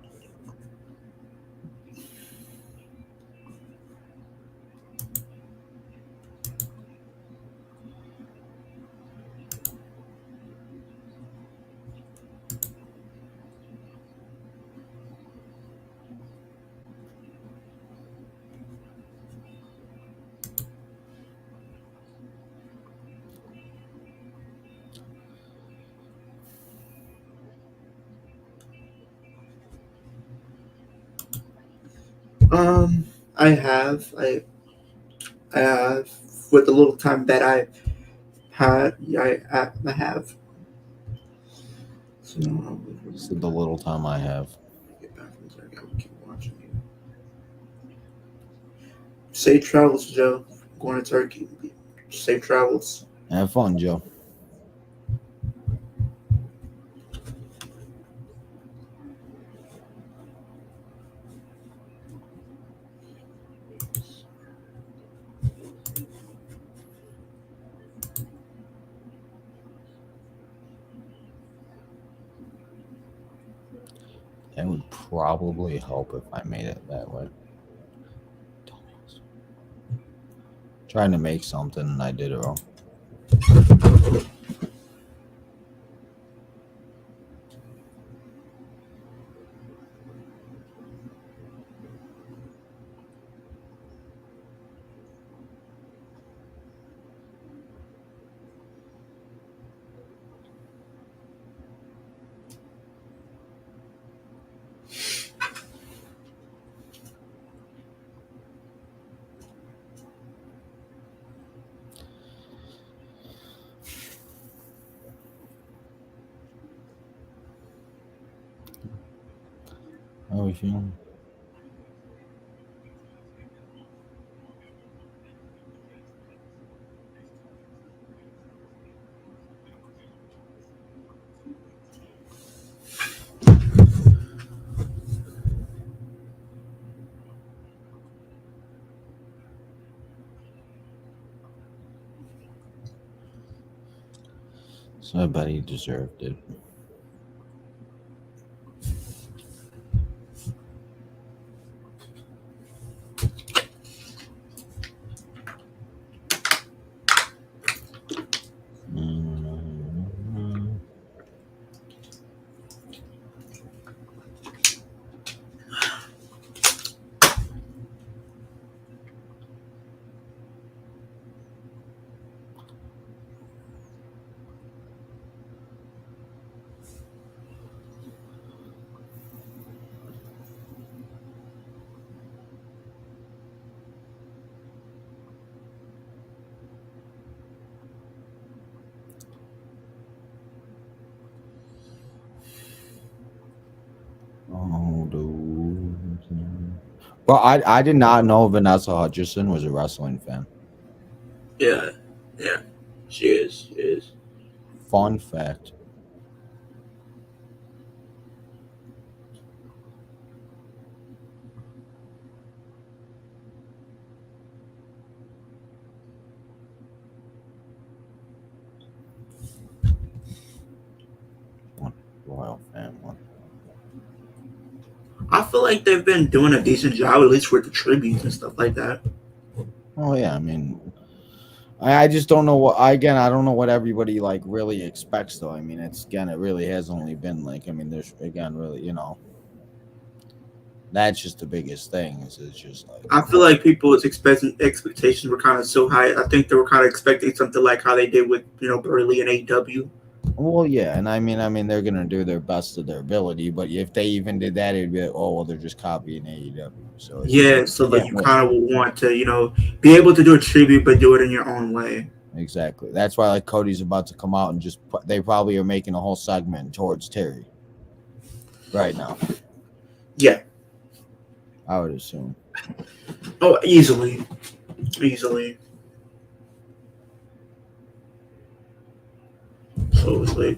I have with the little time that I had, I have. So, The little time I have. Get back from there. I keep watching you. Safe travels, Joe. Going to Turkey. Safe travels. Have fun, Joe. That would probably help if I made it that way. Trying to make something and I did it wrong. How are we feeling? So I bet he deserved it. Oh, dude. Well, I did not know Vanessa Hutchinson was a wrestling fan. Yeah, she is. She is. Fun fact. Royal family. I feel like they've been doing a decent job, at least with the tributes and stuff like that. Oh yeah, I mean, I just don't know what. I don't know what everybody like really expects though. I mean, it really has only been like. I mean, there's again really that's just the biggest thing. Is it's just like I feel like people's expectations were kind of so high. I think they were kind of expecting something like how they did with Burley and AEW. Well, yeah, and I mean, they're gonna do their best to their ability, but if they even did that, it'd be like, oh well, they're just copying AEW. So it's Yeah, so that you kind of will want to be able to do a tribute, but do it in your own way. Exactly. That's why like Cody's about to come out and just they probably are making a whole segment towards Terry right now. Yeah, I would assume. Oh, easily. So it's like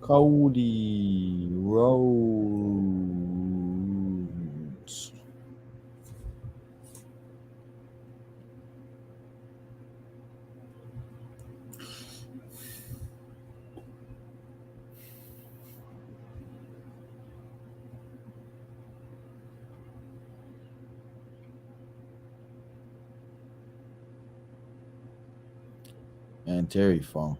Cody Rhodes. And Terry Funk.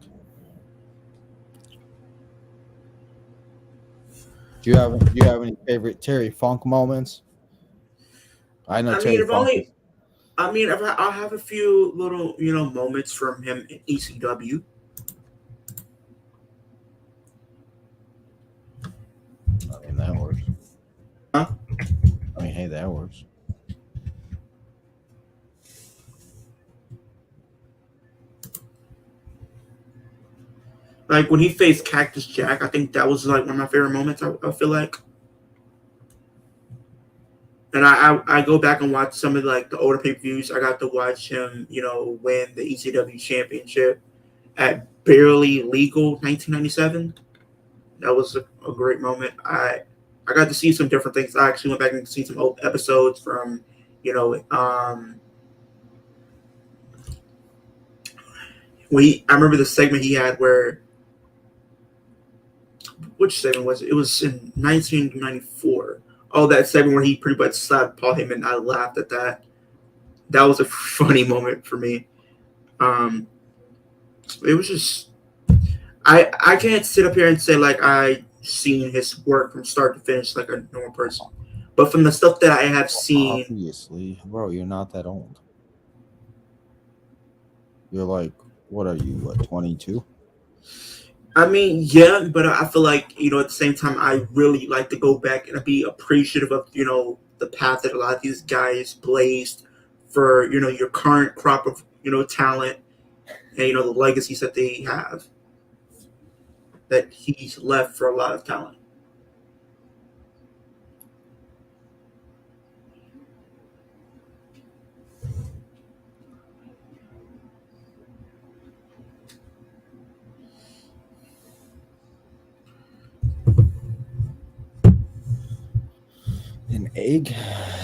Do you have any favorite Terry Funk moments? I know Terry Funk. I'll have a few little moments from him in ECW. I mean that works. Huh? I mean, hey, that works. Like when he faced Cactus Jack, I think that was like one of my favorite moments. I feel like, and I go back and watch some of like the older pay-per-views. I got to watch him, win the ECW championship at Barely Legal 1997. That was a great moment. I got to see some different things. I actually went back and see some old episodes from, I remember the segment he had where which segment was it? It was in 1994. Oh, that segment where he pretty much slapped Paul Heyman. I laughed at that. That was a funny moment for me. Um, it was just I can't sit up here and say like I seen his work from start to finish like a normal person, but from the stuff that I have seen, Obviously, bro, you're not that old. You're like, what are you? What, 22? I mean, yeah, but I feel like at the same time, I really like to go back and be appreciative of the path that a lot of these guys blazed for your current crop of talent and the legacies that they have that he's left for a lot of talent. An egg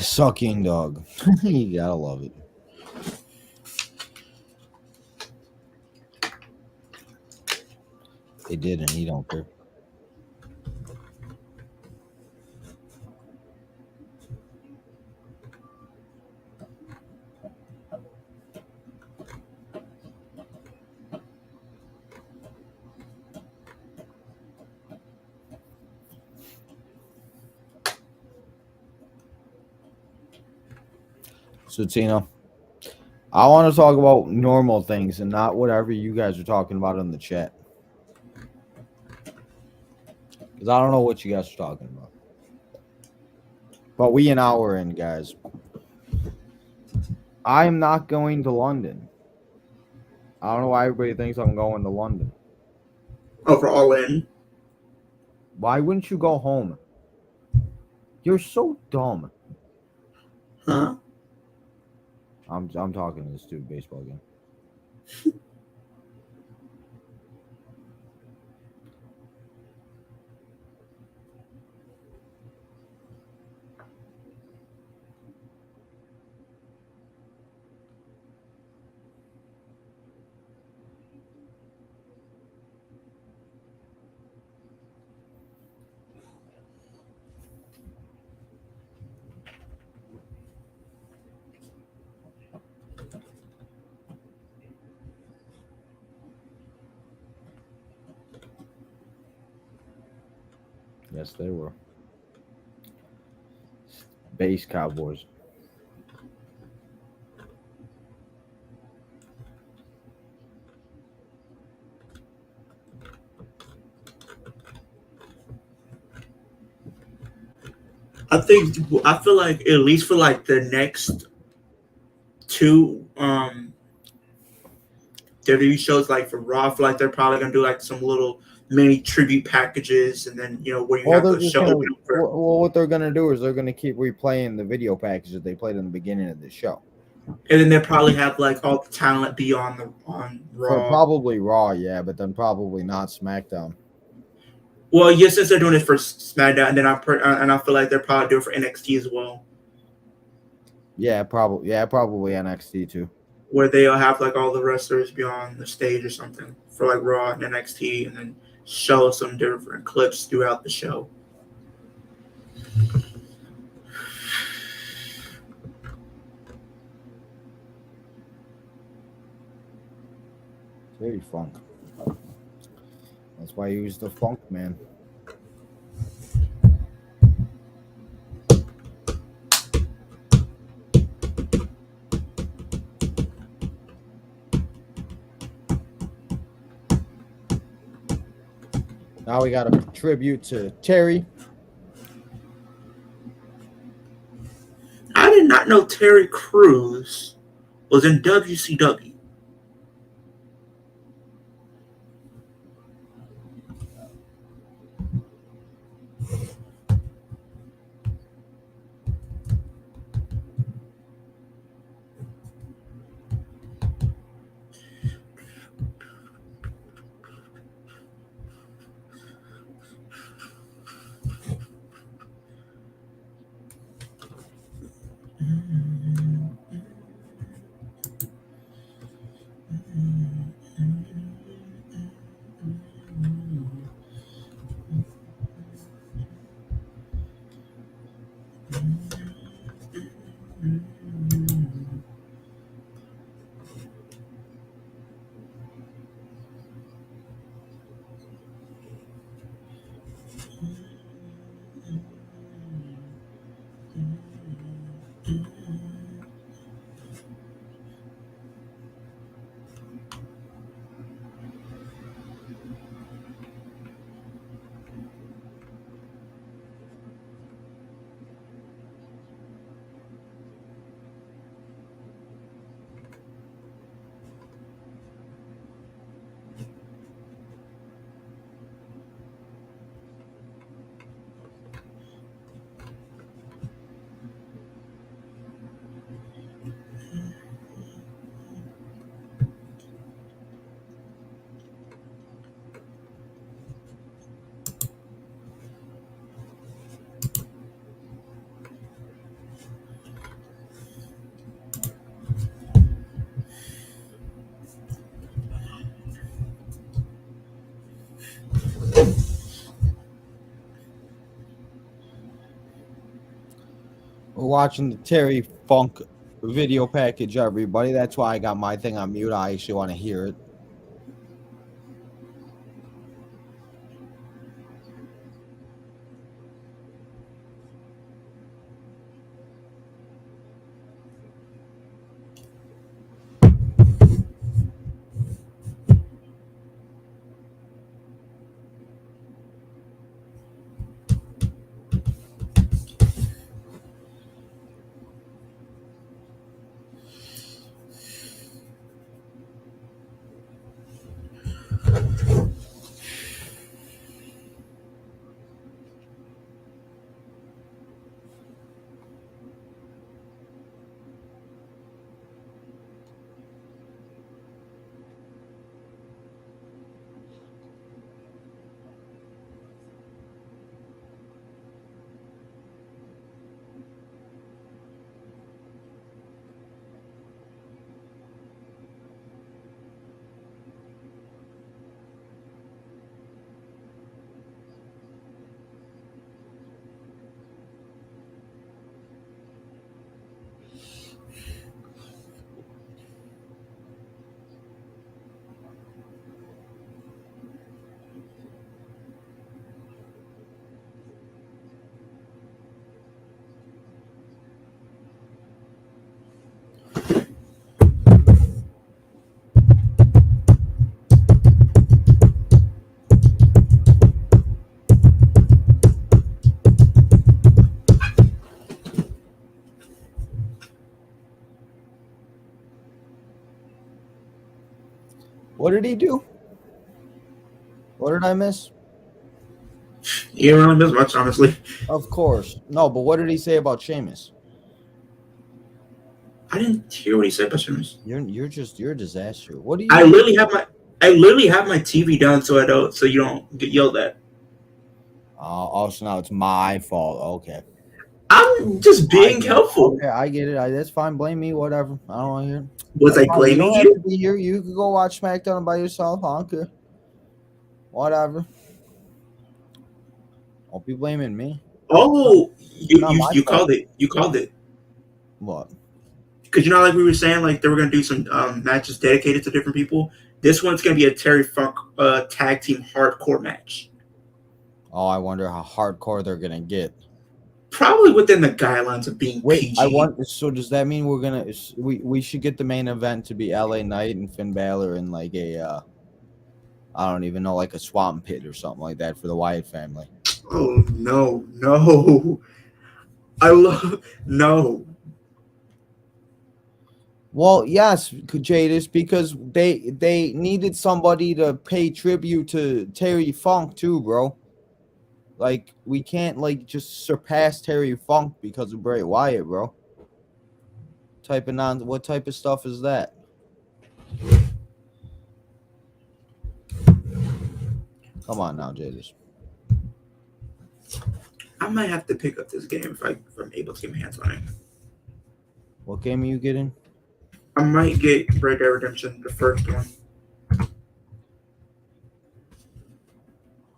sucking dog. You gotta love it. They did, and he don't care. So, Tina, I want to talk about normal things and not whatever you guys are talking about in the chat. Because I don't know what you guys are talking about. But we an hour in, guys. I am not going to London. I don't know why everybody thinks I'm going to London. Oh, for All In? Why wouldn't you go home? You're so dumb. Huh? I'm talking to this stupid baseball game. Yes, they were. Base Cowboys. I feel like at least for like the next two WWE shows, like for Raw, I feel like they're probably gonna do like some little mini tribute packages, and then where you Well, have they're the just show gonna. open up for. Well, what they're gonna do is they're gonna keep replaying the video package that they played in the beginning of the show. And then they'll probably have like all the talent be on For Raw. probably Raw, yeah, but then probably not SmackDown. Well, yes, since they're doing it for SmackDown, and then I feel like they're probably doing it for NXT as well, Yeah, probably NXT too. where they'll have like all the wrestlers be on the stage or something for like Raw and NXT, and then show some different clips throughout the show. Very funk. That's why he was the funk man. Now we got a tribute to Terry. I did not know Terry Crews was in WCW. We're watching the Terry Funk video package, everybody. That's why I got my thing on mute. I actually want to hear it. What did he do? What did I miss? You don't really miss much, honestly. Of course. No, but what did he say about Sheamus? I didn't hear what he said about Sheamus. You're a disaster. What do you? I literally have my TV down so you don't get yelled at. Oh, so now it's my fault. Okay. I'm just being helpful. Okay, I get it. That's fine. Blame me. Whatever. I don't want to hear it. Was I blaming you? you? Don't have to be here. You could go watch SmackDown by yourself. I don't care. Whatever. Don't be blaming me. Oh, you called it. You called it. What? Because like we were saying, like they were gonna do some matches dedicated to different people. This one's gonna be a Terry Funk tag team hardcore match. Oh, I wonder how hardcore they're gonna get. Probably within the guidelines of being PG. So does that mean we should get the main event to be LA Knight and Finn Balor in like a I don't even know, like a swamp pit or something like that for the Wyatt family? Oh no. No. Well, yes, Jadis, because they needed somebody to pay tribute to Terry Funk too, bro. Like, we can't like just surpass Terry Funk because of Bray Wyatt, bro. What type of stuff is that? Come on now, Jadis. I might have to pick up this game if I'm able to get my hands on it. What game are you getting? I might get Red Dead Redemption, the first one.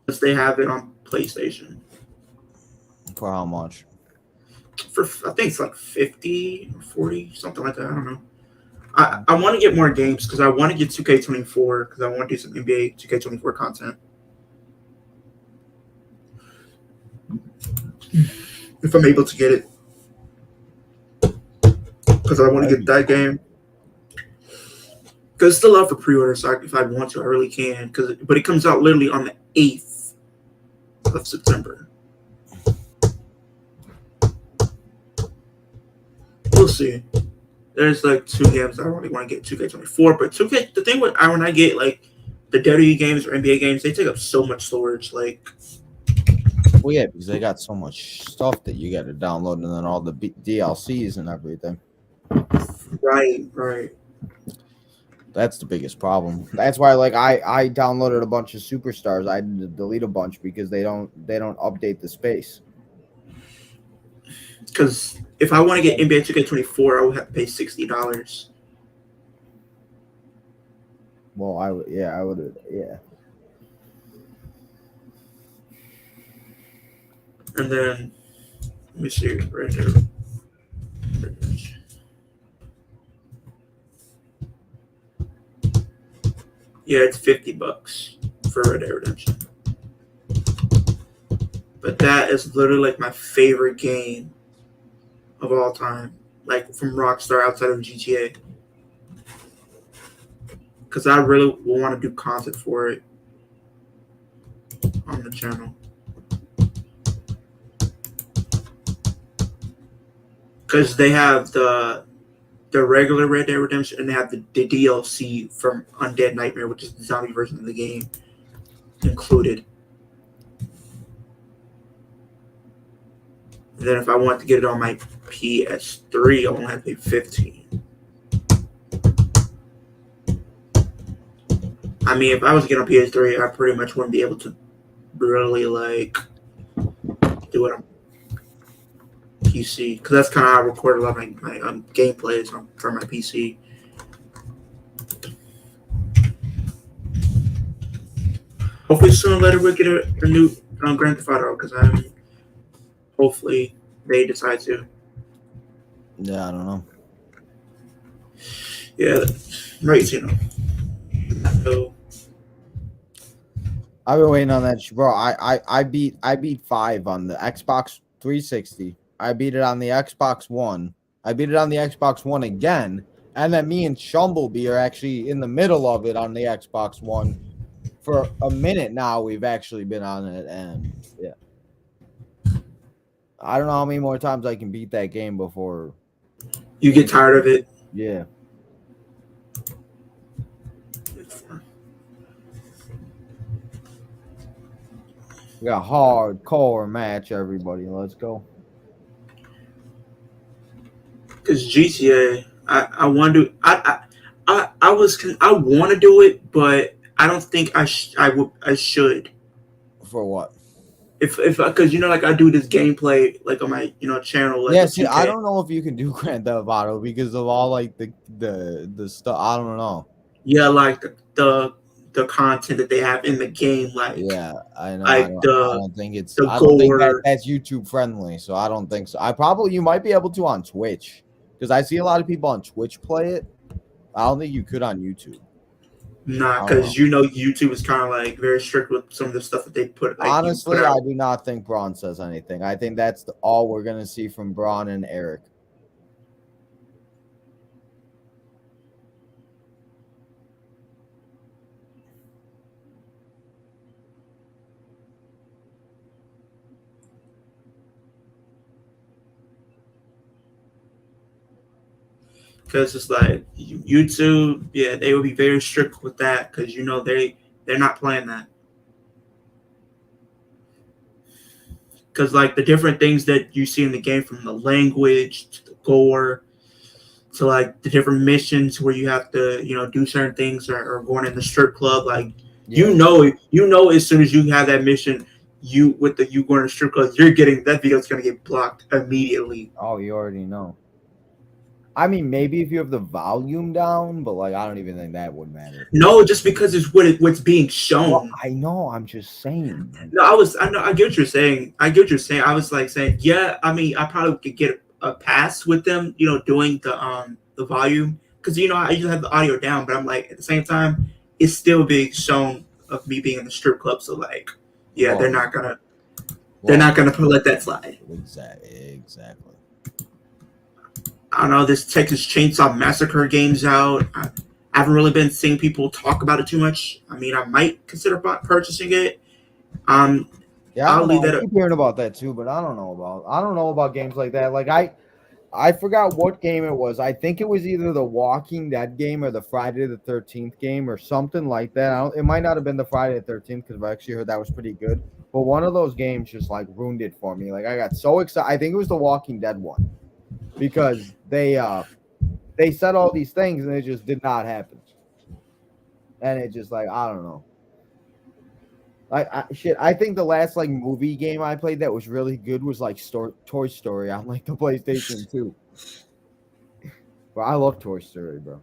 Because they have it on PlayStation. For how much? I think it's like 50 or 40, something like that. I don't know. I want to get more games because I want to get 2K24 because I want to do some NBA 2K24 content. If I'm able to get it. Because I want to get that game. Because it's still out for pre-order, so if I want to, I really can. But it comes out literally on the 8th of September. We'll see. There's like 2 games I really want to get 2K24, but 2K. The thing when I get like the WWE games or NBA games, they take up so much storage. Like, well, yeah, because they got so much stuff that you got to download, and then all the DLCs and everything. Right. That's the biggest problem. That's why, like, I downloaded a bunch of Superstars. I had to delete a bunch because they don't update the space. Because if I want to get NBA 2K24, I would have to pay $60. Well, I would, yeah. And then let me see right here. Yeah, it's $50 for Red Dead Redemption. But that is literally like my favorite game of all time, like from Rockstar outside of GTA. Because I really will want to do content for it on the channel. Because they have the regular Red Dead Redemption and they have the DLC from Undead Nightmare, which is the zombie version of the game, included. And then if I want to get it on my PS3, I only have to pay $15. I mean, if I was to get on PS3, I pretty much wouldn't be able to really like do it on PC because that's kind of how I record a lot of my gameplays from my PC. Hopefully soon later we'll get a new Grand Theft Auto because hopefully they decide to. Yeah, I don't know. Yeah, right, you know. So I've been waiting on that, bro. I beat 5 on the Xbox 360. I beat it on the Xbox One. I beat it on the Xbox One again, and then me and Shumblebee are actually in the middle of it on the Xbox One for a minute now. We've actually been on it, and yeah, I don't know how many more times I can beat that game before you get tired of it. Yeah. We got a hardcore match, everybody. Let's go. Because GTA, I want to. I want to do it, but I don't think I should. For what? If because like I do this gameplay like on my channel. Like, yeah, see, I don't know if you can do Grand Theft Auto because of all like the stuff. I don't know. Yeah, like the content that they have in the game, like yeah, I know. Like I don't think it's. the I don't think gore. that's YouTube friendly, so I don't think so. You might be able to on Twitch because I see a lot of people on Twitch play it. I don't think you could on YouTube. Nah, because YouTube is kind of like very strict with some of the stuff that they put. Like, honestly, I do not think Braun says anything. I think that's all we're gonna see from Braun and Eric. Because it's like YouTube, yeah, they would be very strict with that because they're not playing that. Because like the different things that you see in the game, from the language to the gore to like the different missions where you have to do certain things or going in the strip club, like yeah. As soon as you have that mission, you going to the strip club, you're getting that video is going to get blocked immediately. Oh, you already know. I mean, maybe if you have the volume down, but like I don't even think that would matter. No, just because it's what's being shown. Well, I know. I'm just saying. No, I get what you're saying. I was like saying, yeah. I mean, I probably could get a pass with them, doing the volume because I usually have the audio down, but I'm like at the same time, it's still being shown of me being in the strip club. So like, yeah, they're not gonna let that slide. Exactly. I don't know, this Texas Chainsaw Massacre game's out. I haven't really been seeing people talk about it too much. I mean, I might consider purchasing it. Yeah, I keep hearing about that too, but I don't know about games like that. Like I forgot what game it was. I think it was either the Walking Dead game or the Friday the 13th game or something like that. It might not have been the Friday the 13th because I actually heard that was pretty good. But one of those games just like ruined it for me. Like I got so excited. I think it was the Walking Dead one. Because they said all these things and it just did not happen, and it just like I don't know. I think the last like movie game I played that was really good was like Toy Story on like the PlayStation 2. Bro, I love Toy Story, bro.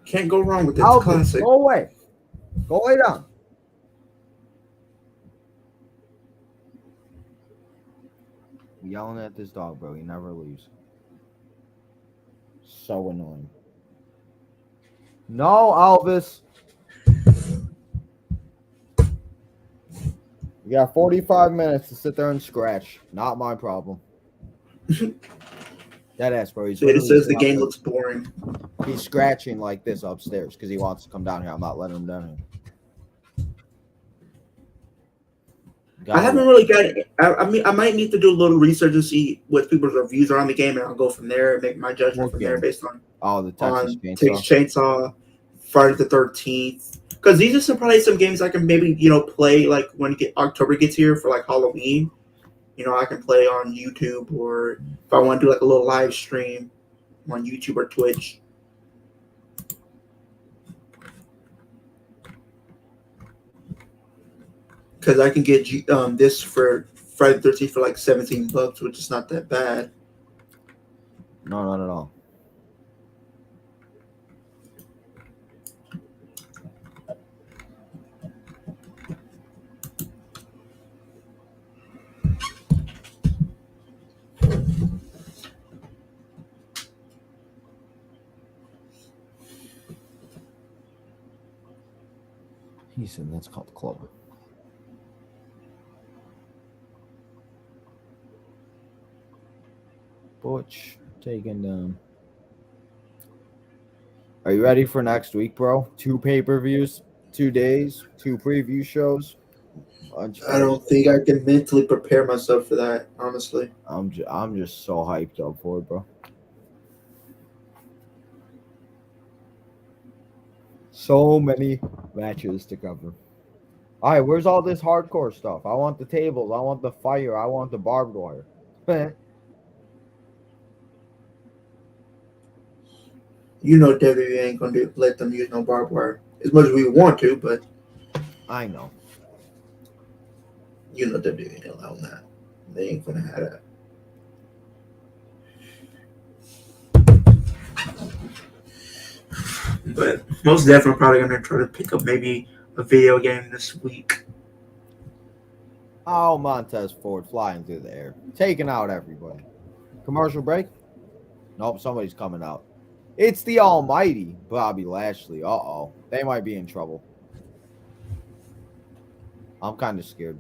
Can't go wrong with that. Classic. Go away. Go lay down. Yelling at this dog, bro. He never leaves. So annoying. No, Elvis. You got 45 minutes to sit there and scratch. Not my problem. That ass, bro. He's So it literally says the sitting up game there. looks boring. He's scratching like this upstairs because he wants to come down here. I'm not letting him down here. I haven't really got it. I mean, I might need to do a little research and see what people's reviews are on the game, and I'll go from there and make my judgment from there based on the Texas Texas Chainsaw. Chainsaw, Friday the 13th. Because these are probably some games I can maybe play like when October gets here for like Halloween. I can play on YouTube, or if I want to do like a little live stream on YouTube or Twitch. Because I can get this for Friday the 13th for like $17, which is not that bad. No, not at all. He said that's called the club. Butch taken down. Are you ready for next week, bro? 2 pay-per-views, 2 days, 2 preview shows. I don't think I can mentally prepare myself for that, honestly. I'm just so hyped up for it, bro. So many matches to cover. All right, where's all this hardcore stuff? I want the tables. I want the fire. I want the barbed wire. WWE ain't going to let them use no barbed wire. As much as we want to, but... I know. WWE ain't allowing that. They ain't going to have that. But most definitely probably going to try to pick up maybe a video game this week. Oh, Montez Ford flying through the air. Taking out everybody. Commercial break? Nope, somebody's coming out. It's the almighty Bobby Lashley. Uh-oh. They might be in trouble. I'm kind of scared.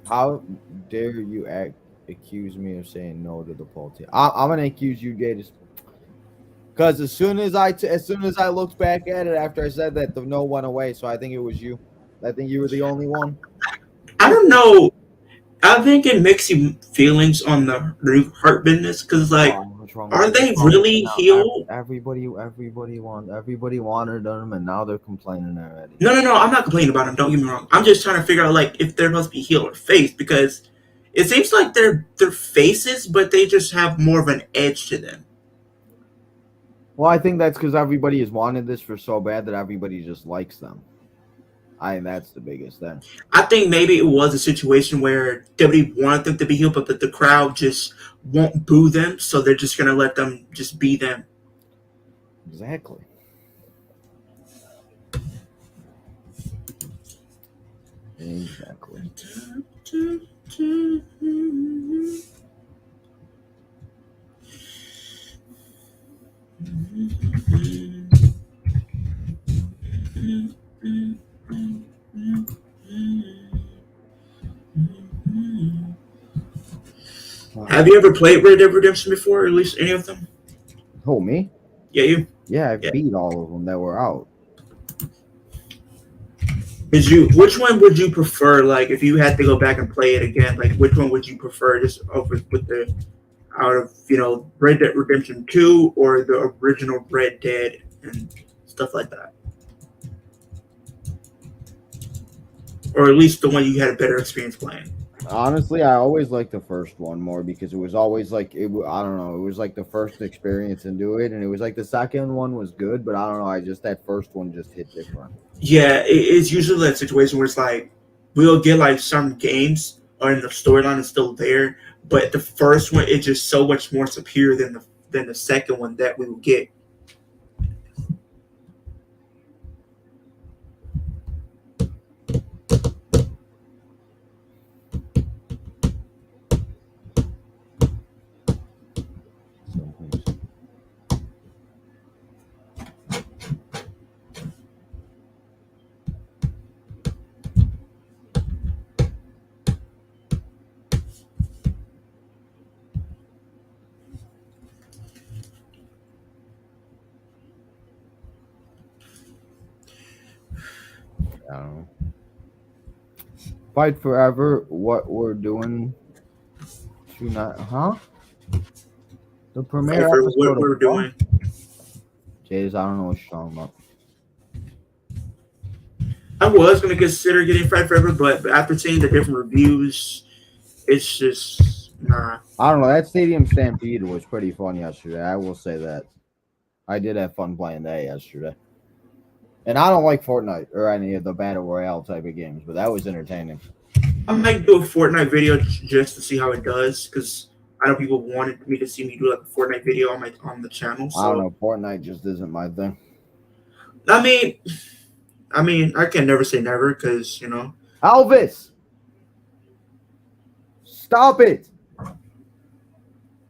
How dare you accuse me of saying no to the poll team? I'm going to accuse you, Gatus. Because as soon as I looked back at it after I said that, the no went away. So I think it was you. I think you were the only one. I don't know. I think it makes you feelings on the Hurt business because, like, are they really heel? Everybody wanted them, and now they're complaining already. No. I'm not complaining about them. Don't get me wrong. I'm just trying to figure out, like, if they're supposed to be heel or face because it seems like they're faces, but they just have more of an edge to them. Well, I think that's because everybody has wanted this for so bad that everybody just likes them. I think that's the biggest thing. I think maybe it was a situation where WWE wanted them to be heel, but the crowd just won't boo them, so they're just going to let them just be them. Exactly. Have you ever played Red Dead Redemption before, or at least any of them? Who, me? Yeah, you. Yeah, I beat all of them that were out. Which one would you prefer? Like, if you had to go back and play it again, like, which one would you prefer? Just over with the out of Red Dead Redemption 2 or the original Red Dead and stuff like that, or at least the one you had a better experience playing. Honestly, I always liked the first one more because it was always like I don't know. It was like the first experience into it, and it was like the second one was good, but I don't know. That first one just hit different. Yeah, it's usually that situation where it's like we'll get like some games or in the storyline is still there, but the first one is just so much more superior than the second one that we will get. Fight Forever, what we're doing tonight, huh? The premiere For episode what of we're doing. Jays, I don't know what you're talking about. I was gonna consider getting Fight Forever, but after seeing the different reviews, it's just nah. I don't know. That Stadium Stampede was pretty fun yesterday. I will say that. I did have fun playing that yesterday. And I don't like Fortnite or any of the Battle Royale type of games, but that was entertaining. I might do a Fortnite video just to see how it does, because I know people wanted me to see me do like a Fortnite video on the channel. So I don't know. Fortnite just isn't my thing. I mean, I can never say never, because Elvis! Stop it! I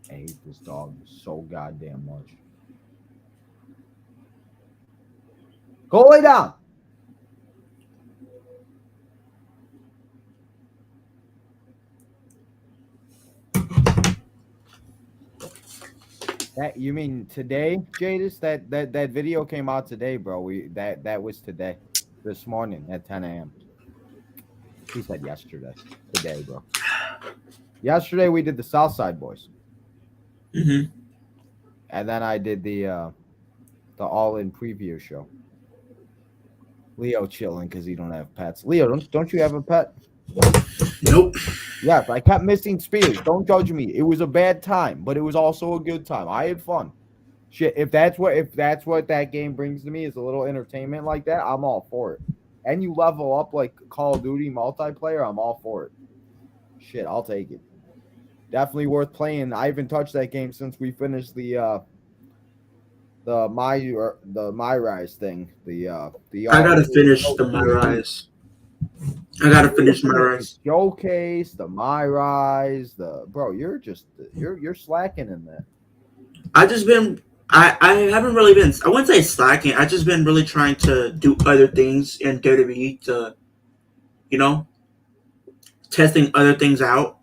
hate this dog so goddamn much. Go lay down! That you mean today, Jadis? That video came out today, bro. That was today. This morning at 10 a.m. He said yesterday. Today, bro. Yesterday we did the Southside Boys. Mm-hmm. And then I did the all-in preview show. Leo chilling because he don't have pets. Leo, don't you have a pet? Nope. Yes, I kept missing Spears. Don't judge me. It was a bad time, but it was also a good time. I had fun. Shit, if that's what that game brings to me is a little entertainment like that, I'm all for it. And you level up like Call of Duty multiplayer, I'm all for it. Shit, I'll take it. Definitely worth playing. I haven't touched that game since we finished the My Rise thing. I gotta finish the My Rise. I gotta finish My Rise. Showcase, the My Rise, bro, you're slacking in that. I haven't really been, I wouldn't say slacking. I just been really trying to do other things in WWE to, testing other things out.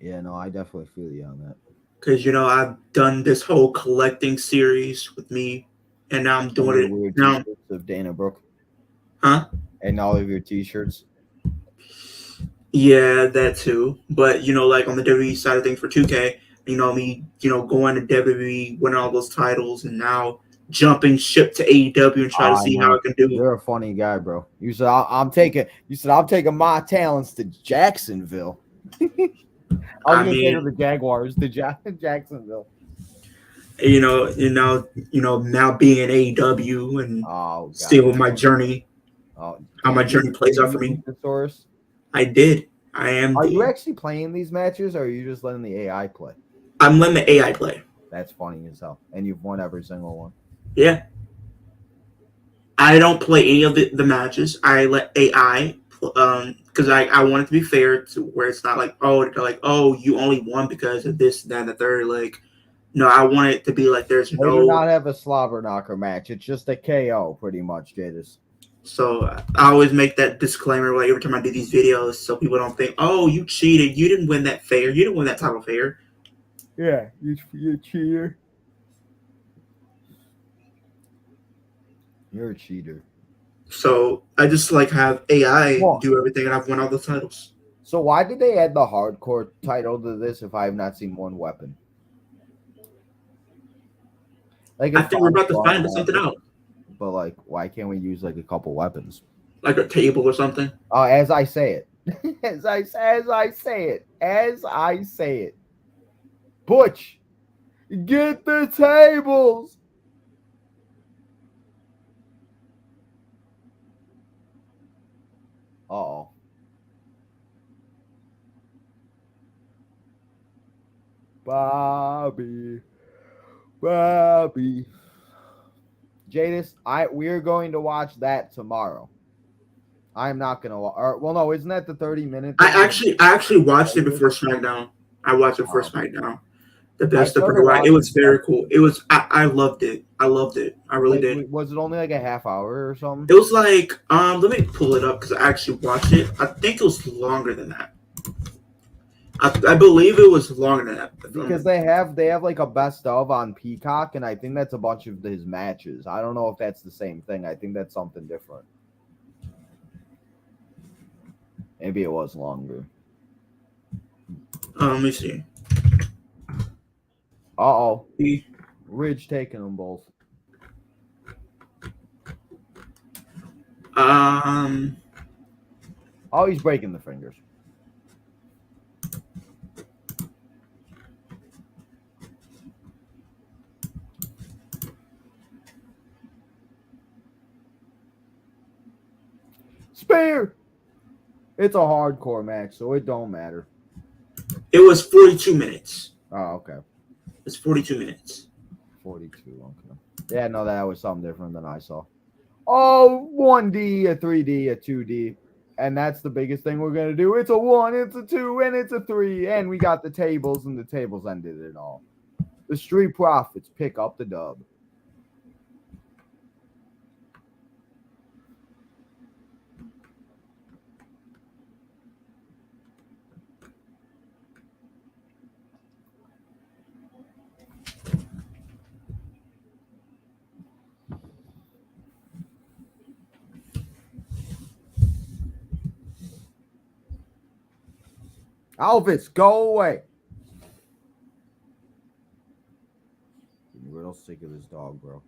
Yeah, no, I definitely feel you on that. Because, I've done this whole collecting series with me, and now I'm doing it weird now. T-shirts of Dana Brooke. Huh? And all of your T-shirts. Yeah, that too. But, like on the WWE side of things for 2K, me, going to WWE, winning all those titles, and now jumping ship to AEW and try to see how I can do. You're a funny guy, bro. You said I'm taking my talents to Jacksonville. I was gonna say to the Jaguars, to Jacksonville. Now being in AEW and seeing my journey, how my journey plays out for me. I did. I am. Are you actually playing these matches, or are you just letting the AI play? I'm letting the AI play. That's funny as hell, and you've won every single one. Yeah. I don't play any of the matches. I let AI, because I want it to be fair to where it's not like, oh, you only won because of this, that, and the third. Like, no, I want it to be like there's no. They do not have a slobber knocker match. It's just a KO, pretty much, Jadis. So I always make that disclaimer like every time I do these videos, so people don't think, oh, you cheated. You didn't win that fair. You didn't win that title fair. Yeah, you cheater. You're a cheater. So I just have AI do everything, and I've won all the titles. So why did they add the hardcore title to this if I have not seen one weapon? Like, I think we're about to find something out. But why can't we use a couple weapons? Like a table or something? As I say it. as I say it. Butch, get the tables. Uh-oh. Bobby. Jadis, we are going to watch that tomorrow. I'm not gonna. Well, no, isn't that the 30-minute? I actually watched it before SmackDown. I watched it before SmackDown. The best of it was very cool. It was. I loved it. I really did. Was it only a half hour or something? It was let me pull it up because I actually watched it. I think it was longer than that. I believe it was longer than that. Because they have a best of on Peacock, and I think that's a bunch of his matches. I don't know if that's the same thing. I think that's something different. Maybe it was longer. Let me see. Uh-oh. Ridge taking them both. Oh, he's breaking the fingers. Spear! It's a hardcore match, so it don't matter. It was 42 minutes. Oh, okay. It's 42 minutes. 42, okay. Yeah, no, that was something different than I saw. Oh, 1D, a 3D, a 2D. And that's the biggest thing we're going to do. It's a 1, it's a 2, and it's a 3. And we got the tables, and the tables ended it all. The Street Profits pick up the dub. Alvis, go away. I'm real sick of this dog, bro.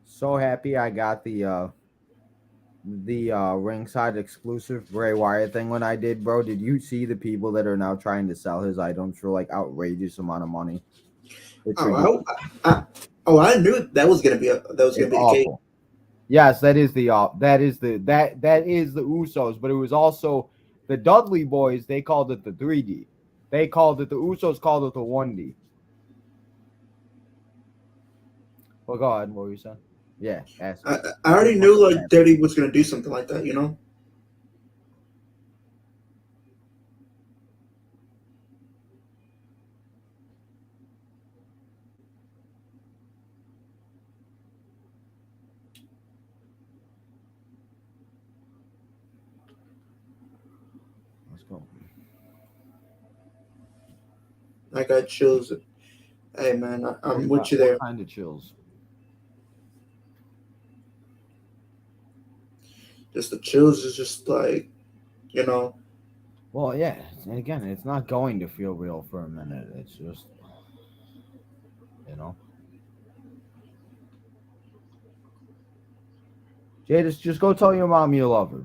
So happy I got the ringside exclusive Bray Wyatt thing when I did, bro. Did you see the people that are now trying to sell his items for like outrageous amount of money? I knew that was gonna be the case. Yes, that is the Usos, but it was also the Dudley Boys. They called it the 3D. They called it the Usos called it the 1D. Well, go ahead. What were you saying? Yeah, ask me. I already knew like Daddy was gonna do something like that, you know. Let's go. I got chills. Hey man, I'm with you there. What kind of chills? Just the chills is just like, you know. Well, yeah. And again, it's not going to feel real for a minute. It's just, you know. Jadis, just go tell your mom you love her.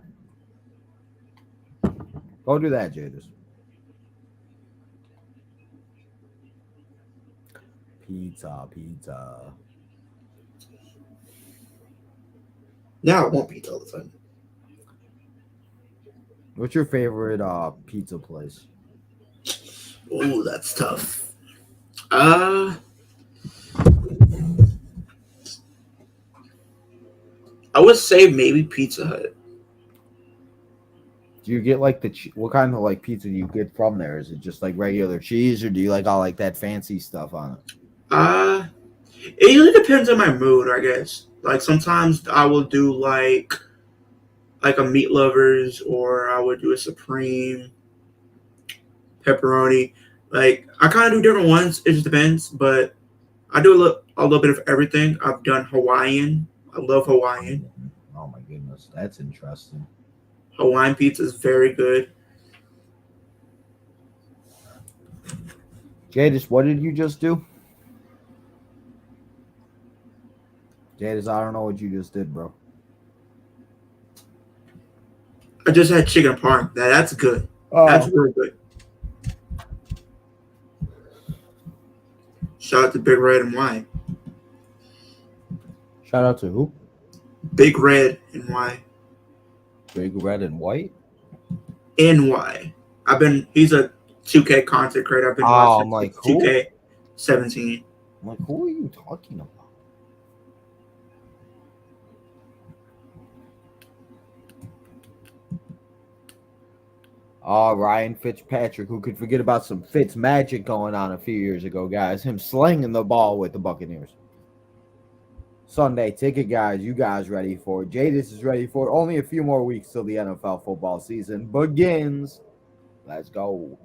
Go do that, Jadis. Pizza. Now I want pizza all the time. What's your favorite pizza place? Oh, that's tough. I would say maybe Pizza Hut. Do you get like what kind of like pizza do you get from there? Is it just like regular cheese, or do you like all like that fancy stuff on it? It usually depends on my mood, I guess. Like sometimes I will do like a Meat Lovers, or I would do a Supreme, pepperoni. Like I kind of do different ones. It just depends, but I do a little bit of everything. I've done Hawaiian. I love Hawaiian. Oh my goodness, that's interesting. Hawaiian pizza is very good. Jadis, what did you just do? Jadis, I don't know what you just did, bro. I just had chicken parm. That's good. Oh. That's really good. Shout out to Big Red and White. Shout out to who? Big Red and White. Big Red and White? NY. He's a 2K content creator. I've been watching like 2K17. I'm like, who are you talking about? Oh, Ryan Fitzpatrick, who could forget about some Fitz magic going on a few years ago, guys. Him slinging the ball with the Buccaneers. Sunday ticket, guys. You guys ready for it? Jadis is ready for it. Only a few more weeks till the NFL football season begins. Let's go.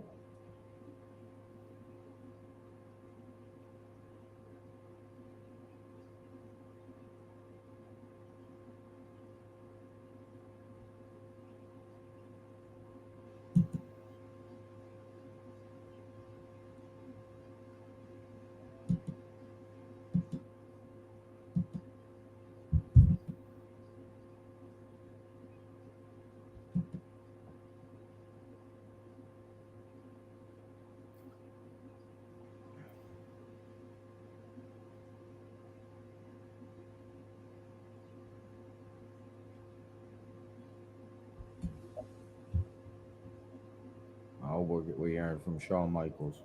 Oh, we're hearing from Shawn Michaels.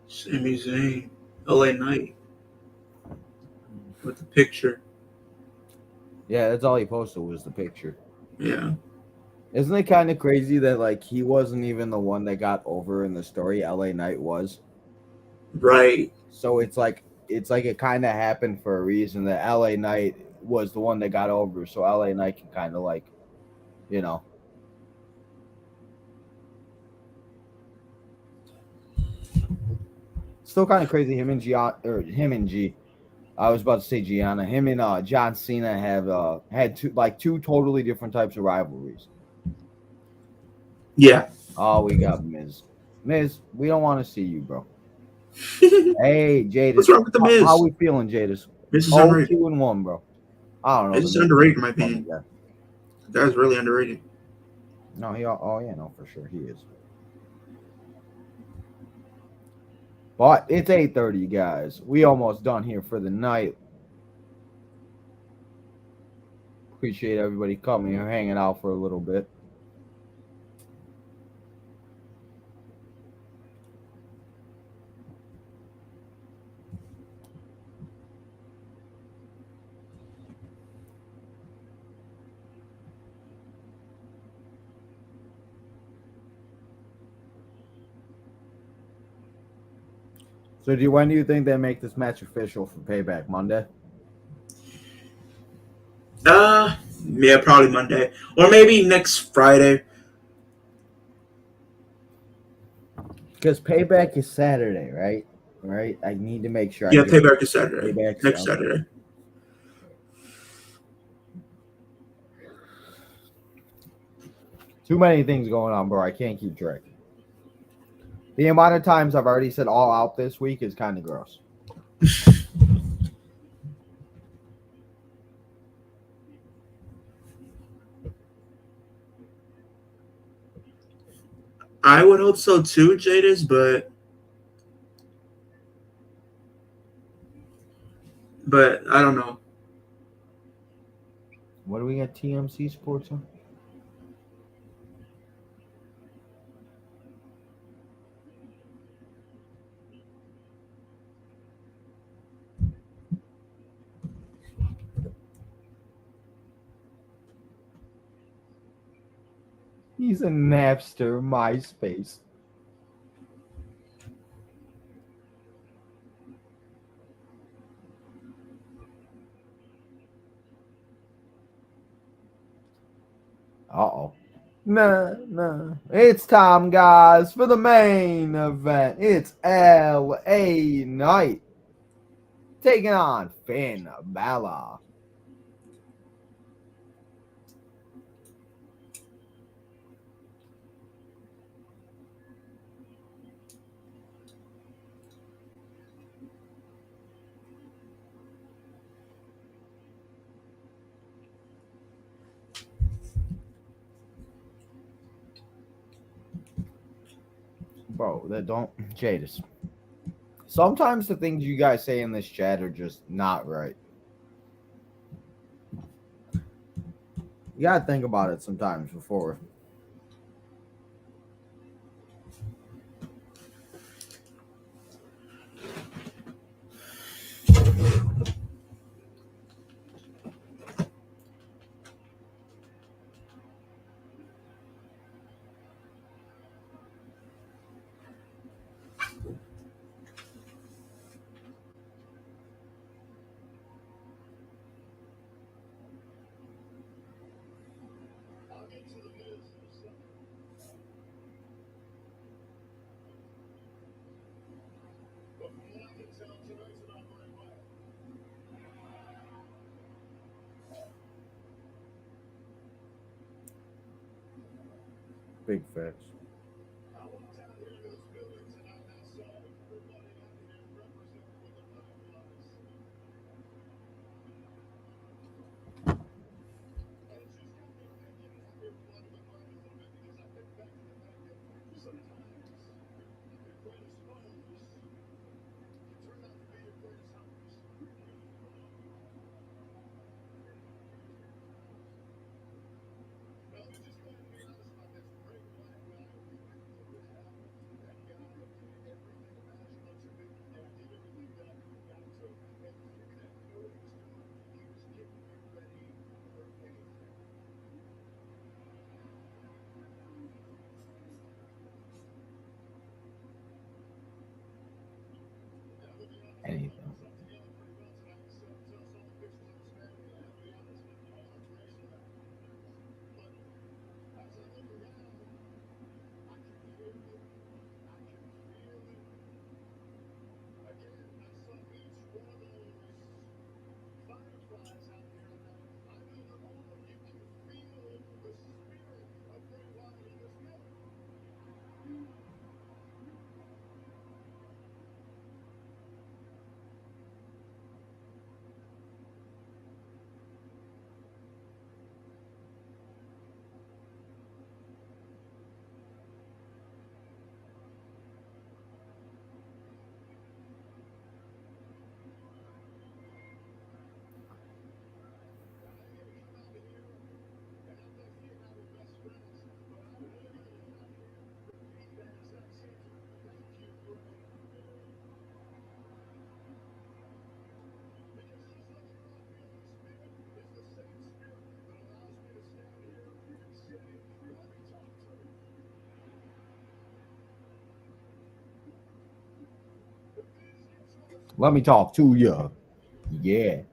Sami Zayn, LA Knight, with the picture. Yeah, that's all he posted was the picture. Yeah. Isn't it kind of crazy that like he wasn't even the one that got over in the story? LA Knight was. Right. So it's like it kind of happened for a reason that LA Knight was the one that got over. So LA Knight can kind of like, you know. Still kind of crazy. Him and G. I was about to say Gianna. Him and John Cena have had two totally different types of rivalries. Yeah. Oh, we got Miz. Miz, we don't want to see you, bro. Hey, Jadis. What's wrong with the Miz? How we feeling, Jadis? Miz is 2-1, bro. I don't know. Miz is underrated, in my opinion. Yeah. That is really underrated. No, no, for sure he is. But it's 8:30, guys. We almost done here for the night. Appreciate everybody coming and hanging out for a little bit. So, when do you think they make this match official for Payback? Monday? Yeah, probably Monday. Or maybe next Friday. Because Payback is Saturday, right? Right? I need to make sure. Yeah, Payback is Saturday. Payback's next Saturday. Too many things going on, bro. I can't keep track. The amount of times I've already said all out this week is kind of gross. I would hope so too, Jadis, but I don't know. What do we got TMC Sports on? He's a Napster, MySpace. Uh-oh. Nah. It's time, guys, for the main event. It's LA Knight taking on Finn Balor. Bro, that don't Jadis. Sometimes the things you guys say in this chat are just not right. You gotta think about it sometimes before. Big fish. Anything. Let me talk to you. Yeah.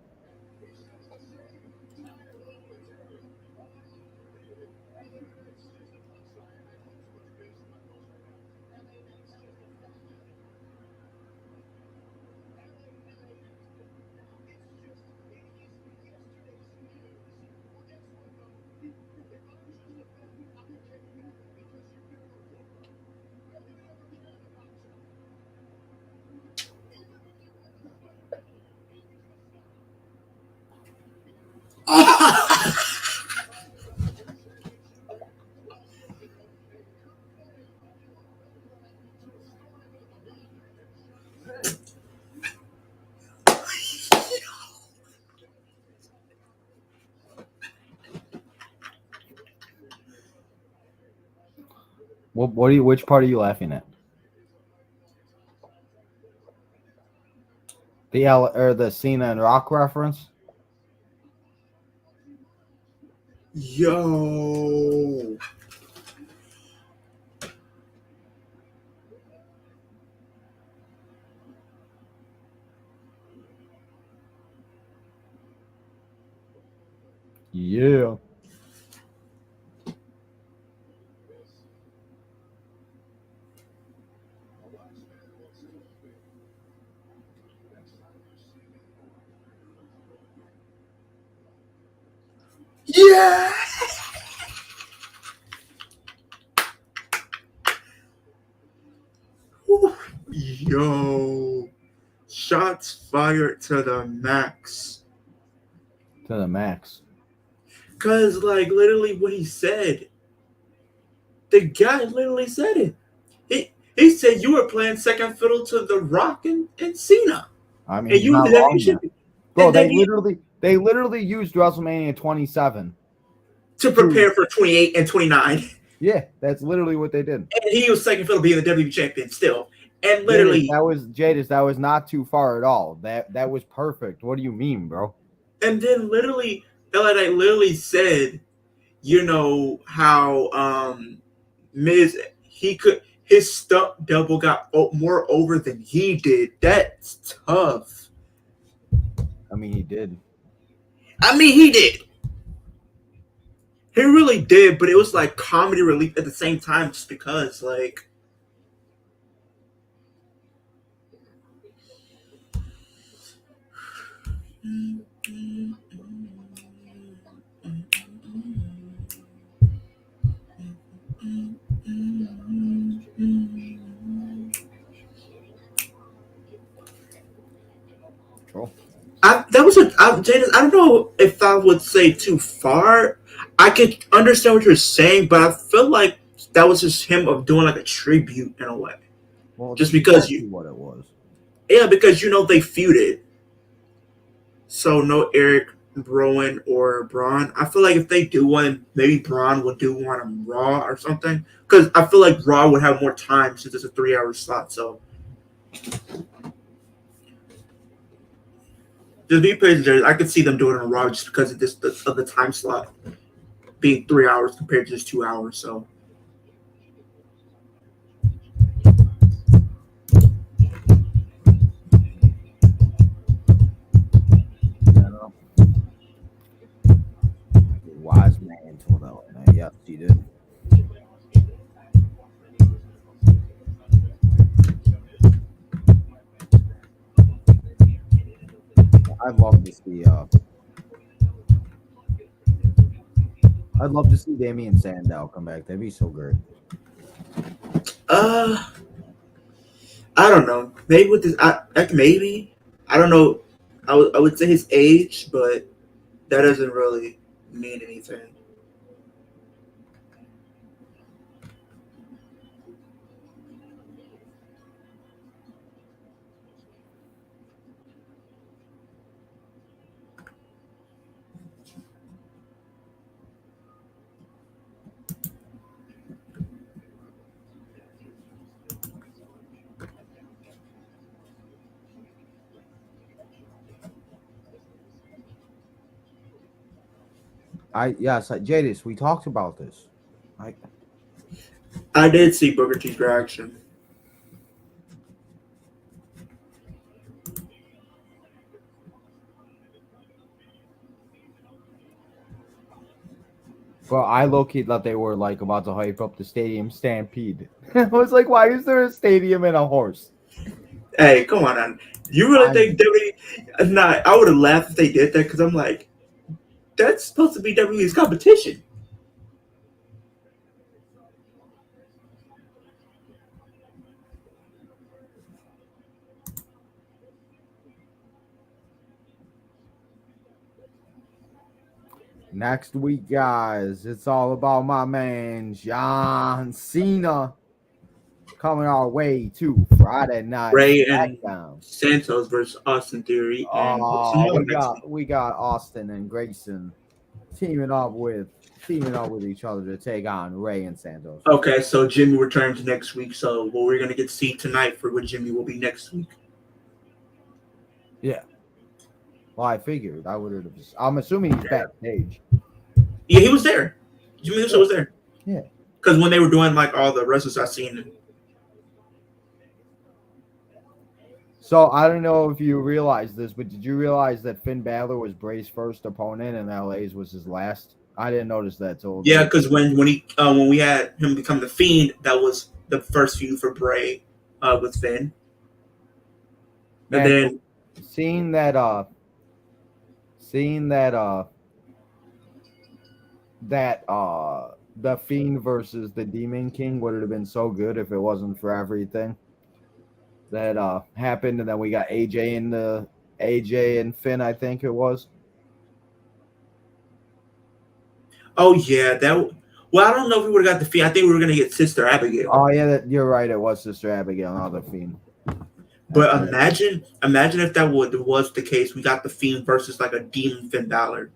Which part are you laughing at? The Cena and Rock reference? Yo. Yeah. Yeah. Yo. Shots fired to the max. To the max. Cause like literally what he said, the guy literally said it. He said you were playing second fiddle to The Rock and Cena. I mean, And he's you were not the wrong WWE there. Bro, and then he they literally used WrestleMania 27 to prepare for 28 and 29. Yeah, that's literally what they did. And he was second fiddle being the WWE champion still. And literally Jadis, that was not too far at all. That was perfect. What do you mean, bro? and then literally LA literally said, you know, how Miz his stunt double got more over than he did. That's tough. I mean, he did. I mean, he did. He really did, but it was like comedy relief at the same time, just because like. Cool. Jadis, I don't know if I would say too far. I could understand what you're saying, but I feel like that was just him of doing like a tribute in a way. Well, Just that's because exactly what it was. yeah, because they feuded. So no Eric Rowan or Braun. I feel like if they do one, maybe Braun would do one on Raw or something. Because I feel like Raw would have more time since it's a 3-hour slot. So just be patient. I could see them doing it on Raw just because of the time slot being 3 hours compared to just 2 hours. So Wise man told that one. Yes, he did. I'd love to see. I'd love to see Damian Sandow come back. That'd be so great. I don't know. Maybe with this, maybe I don't know. I would say his age, but that doesn't really mean anything. Jadis, we talked about this. I did see Booker T's reaction. Well, I low-key thought they were like about to hype up the stadium stampede. I was like, why is there a stadium and a horse? Hey, come on, man. You really think WWE? Nah, I would have laughed if they did that because I'm like, that's supposed to be WWE's competition. Next week, guys, it's all about my man John Cena coming our way to Friday night Ray and SmackDown. Santos versus Austin Theory and some more next week. We got Austin and Grayson teaming up with each other to take on Ray and Santos. Okay, so Jimmy returns next week. So what we're gonna get to see tonight for what Jimmy will be next week. Yeah. Well, I figured I would have. I'm assuming he's backstage. Yeah, he was there. Jimmy Uso was there. Yeah. Because when they were doing like all the wrestlers I seen. So I don't know if you realized this, but did you realize that Finn Balor was Bray's first opponent and LA's was his last? I didn't notice that till. Yeah, because when we had him become the Fiend, that was the first feud for Bray with Finn. And then seeing that the Fiend versus the Demon King would have been so good if it wasn't for everything that happened, and then we got AJ and Finn, I think it was. Oh yeah, well, I don't know if we would have got the Fiend. I think we were gonna get Sister Abigail. Oh yeah, you're right. It was Sister Abigail, not the Fiend. But imagine if that was the case. We got the Fiend versus like a Demon Finn Balor.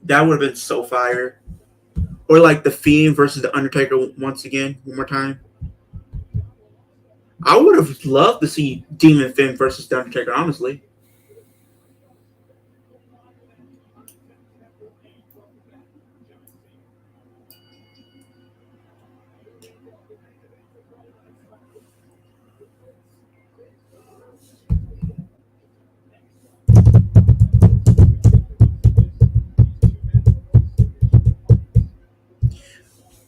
That would have been so fire. Or like the Fiend versus the Undertaker one more time. I would have loved to see Demon Finn versus the Undertaker, honestly.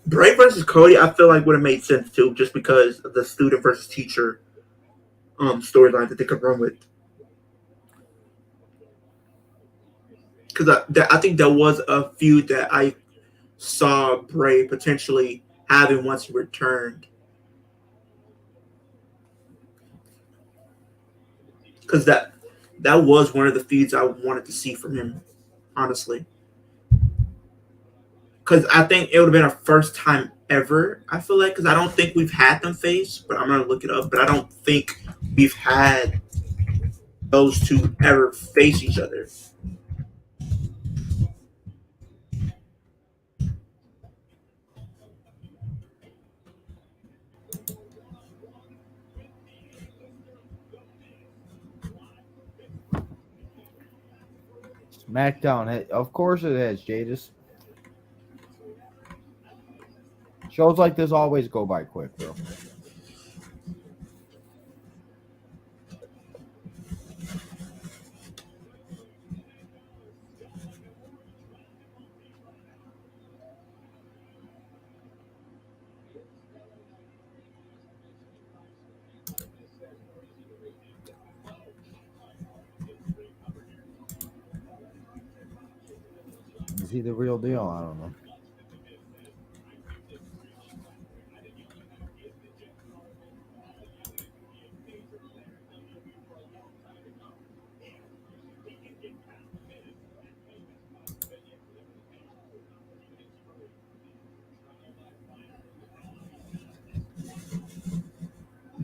Bray versus Cody, I feel like would have made sense too, just because of the student versus teacher storyline that they could run with. Because I think that was a feud that I saw Bray potentially having once he returned. Because that was one of the feuds I wanted to see from him, honestly. Because I think it would have been a first time ever. I feel like because I don't think we've had them face, but I'm gonna look it up. But I don't think we've had those two ever face each other. SmackDown, of course it has, Jadis. Shows like this always go by quick, bro. Is he the real deal? I don't know.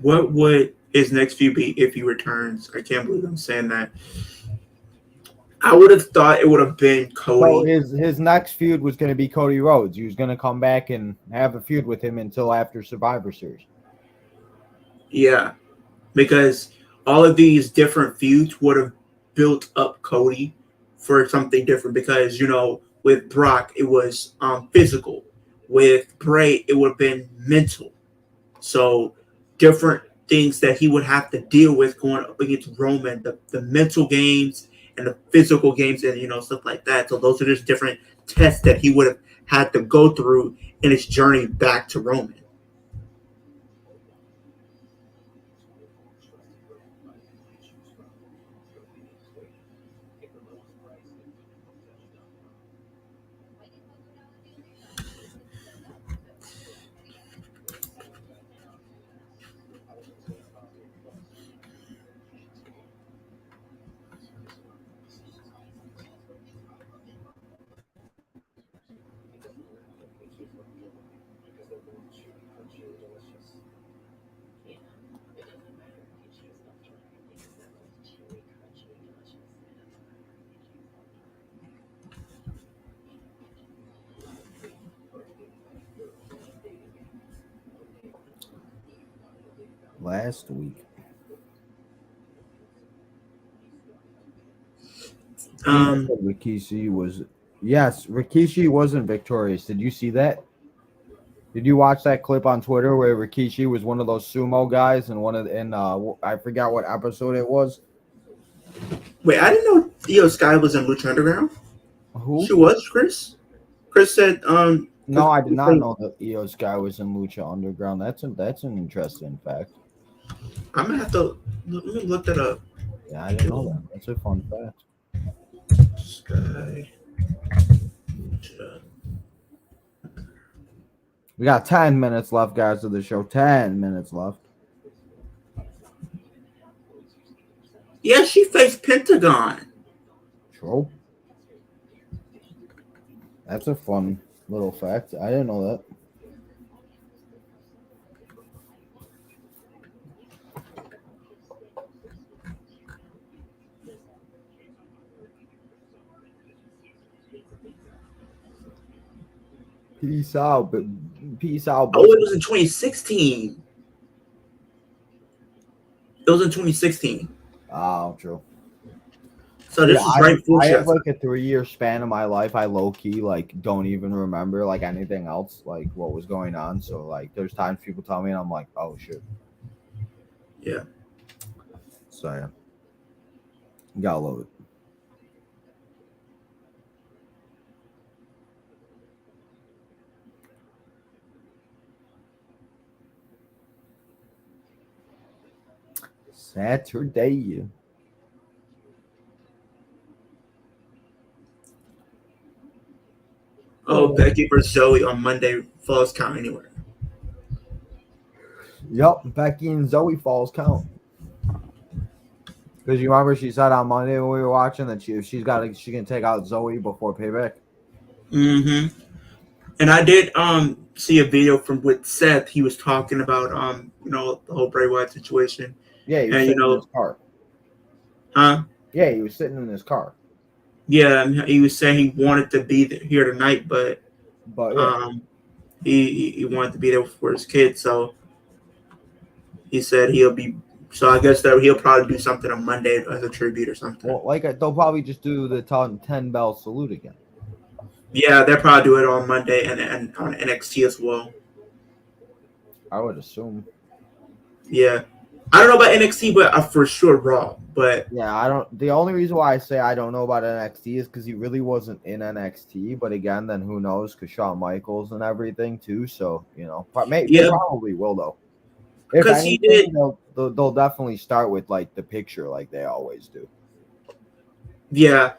What would his next feud be if he returns? I can't believe I'm saying that. I would have thought it would have been So Cody. his next feud was going to be Cody Rhodes. He was going to come back and have a feud with him until after Survivor Series. Yeah, because all of these different feuds would have built up Cody for something different. Because with Brock it was physical, with Bray it would have been mental. So different things that he would have to deal with going up against Roman, the mental games and the physical games, and stuff like that. So those are just different tests that he would have had to go through in his journey back to Roman. Last week. Rikishi was Rikishi wasn't victorious. Did you see that? Did you watch that clip on Twitter where Rikishi was one of those sumo guys and I forgot what episode it was? Wait, I didn't know Io Sky was in Lucha Underground. Who? She was, Chris. Chris said, No, I did not know that Io Sky was in Lucha Underground. That's an interesting fact. I'm gonna have to let me look that up. Yeah, I didn't know that. That's a fun fact. Sky. We got 10 minutes left, guys, of the show. 10 minutes left. Yeah, she faced Pentagon. True. That's a fun little fact. I didn't know that. Peace out, but peace out. Oh, it was in 2016. It was in 2016. Oh, true. So this is right before I she have like a 3-year span of my life. I low key like don't even remember like anything else, like what was going on. So like there's times people tell me and I'm like, oh shit. Yeah. So yeah. Gotta love it. Saturday. Oh, Becky versus Zoe on Monday. Falls count anywhere. Yep, Becky and Zoe falls count. Because you remember she said on Monday when we were watching that she can take out Zoe before payback. Mm-hmm. And I did see a video from with Seth. He was talking about the whole Bray Wyatt situation. Yeah, he was And sitting in his car. Huh? Yeah, he was sitting in his car. Yeah, and he was saying he wanted to be here tonight, but yeah. he wanted to be there for his kids. So he said he'll be. So I guess that he'll probably do something on Monday as a tribute or something. Well, they'll probably just do the 10 bell salute again. Yeah, they'll probably do it on Monday and on NXT as well. I would assume. Yeah. I don't know about NXT, but for sure Raw. But yeah, I don't. The only reason why I say I don't know about NXT is because he really wasn't in NXT. But again, then who knows? Because Shawn Michaels and everything too. So they probably will though. Because he did. They'll definitely start with like the picture, like they always do. Yeah,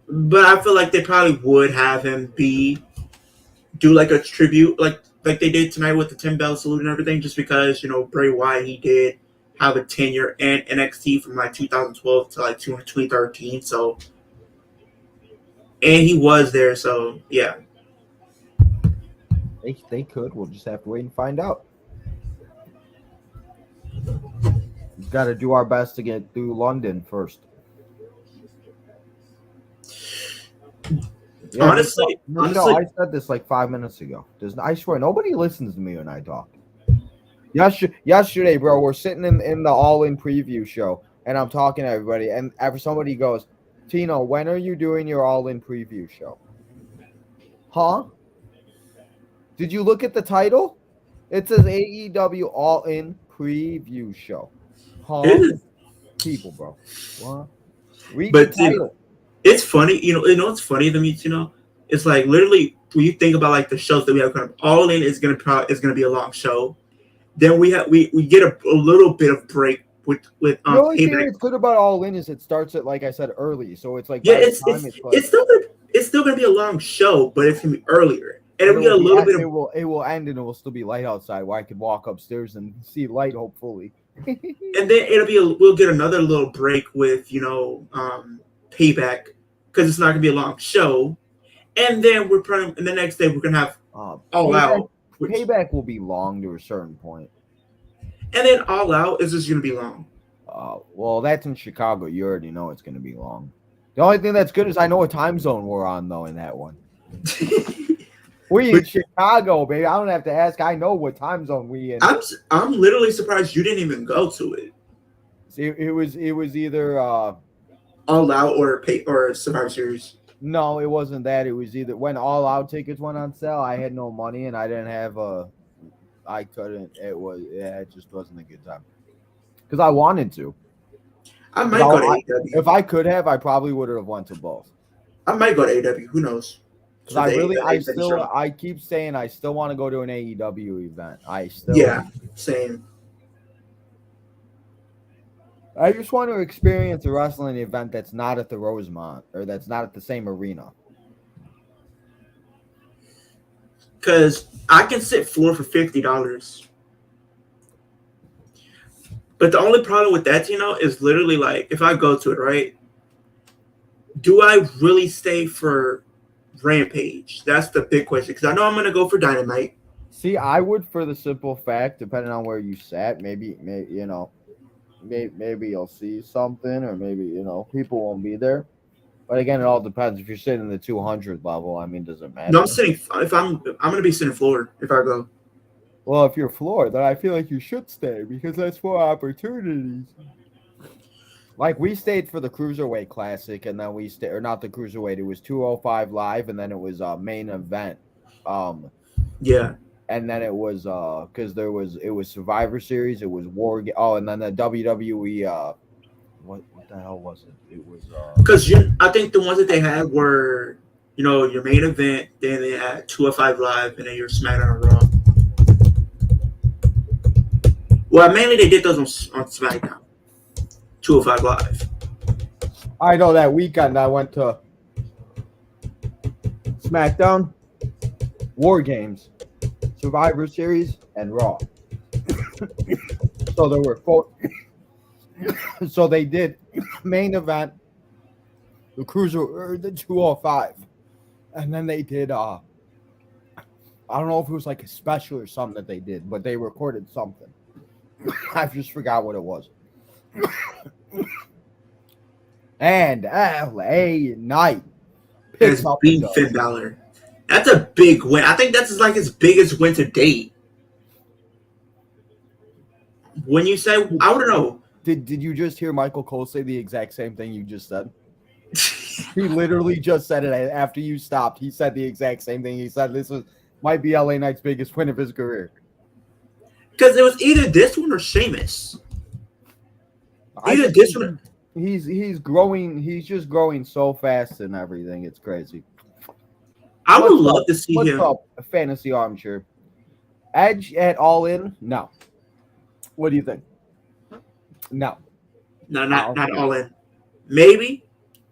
but I feel like they probably would have him do like a tribute, like they did tonight with the 10 bell salute and everything, just because Bray Wyatt, he did have a tenure in NXT from like 2012 to like 2013, so and he was there, so yeah. They could. We'll just have to wait and find out. We've got to do our best to get through London first. Yeah, honestly, I said this like 5 minutes ago. I swear nobody listens to me when I talk. Yesterday, bro, we're sitting in the All-In preview show, and I'm talking to everybody, and after somebody goes, Tino, when are you doing your All-In preview show? Huh? Did you look at the title? It says AEW All-In preview show. Huh? People, bro. What? Read the title. It's funny, it's funny to me, it's like literally when you think about like the shows that we have coming up, All In is gonna be a long show. Then we get a little bit of break with the only thing that's good about All In is it starts at, like I said, early, so it's like it's still gonna be a long show, but it's gonna be earlier, and we get a little bit of it will end and it will still be light outside where I could walk upstairs and see light, hopefully. And then we'll get another little break with Payback, because it's not gonna be a long show, and then the next day we're gonna have All Out. Payback will be long to a certain point, and then All Out is just gonna be long. Well, that's in Chicago. You already know it's gonna be long. The only thing that's good is I know what time zone we're on though in that one. We in Chicago, baby. I don't have to ask. I know what time zone we in. I'm literally surprised you didn't even go to it. It was either All Out or Survivor Series. No, it wasn't that. It was either when All Out tickets went on sale, I had no money and I didn't have I couldn't. It just wasn't a good time because I wanted to. I might go to AEW. If I could have, I probably would have went to both. I might go to AEW. Who knows? I keep saying I still want to go to an AEW event. Same. I just want to experience a wrestling event that's not at the Rosemont or that's not at the same arena. Because I can sit floor for $50. But the only problem with that, is literally like if I go to it, right? Do I really stay for Rampage? That's the big question. Because I know I'm going to go for Dynamite. See, I would, for the simple fact, depending on where you sat, maybe you'll see something, or maybe people won't be there. But again, it all depends. If you're sitting in the 200 level, I mean, does it matter? No, I'm sitting. I'm going to be sitting floor if I go. Well, if you're floor, then I feel like you should stay because that's more opportunities. Like we stayed for the Cruiserweight Classic, and then we stayed, or not the Cruiserweight. It was 205 Live, and then it was main event. Yeah. And then it was because it was Survivor Series, it was War. And then the WWE. What the hell was it? It was because I think the ones that they had were your main event, then they had 205 Live, and then your SmackDown and Raw. Well, mainly they did those on SmackDown, 205 Live. I know that weekend I went to SmackDown, War Games, Survivor Series, and Raw. So there were 4. So they did main event, the cruiser, or the 205, and then they did. I don't know if it was like a special or something that they did, but they recorded something. I just forgot what it was. And LA Knight picks Has up beat the Finn Balor. That's a big win. I think that's like his biggest win to date. When you say, I don't know. Did you just hear Michael Cole say the exact same thing you just said? He literally just said it after you stopped. He said the exact same thing. He said this might be LA Knight's biggest win of his career. Because it was either this one or Sheamus. Either this one. He's growing. He's just growing so fast and everything. It's crazy. I would love to see him. What's up, Fantasy Armchair? Edge at All In? No. What do you think? No. No, not All In. Maybe,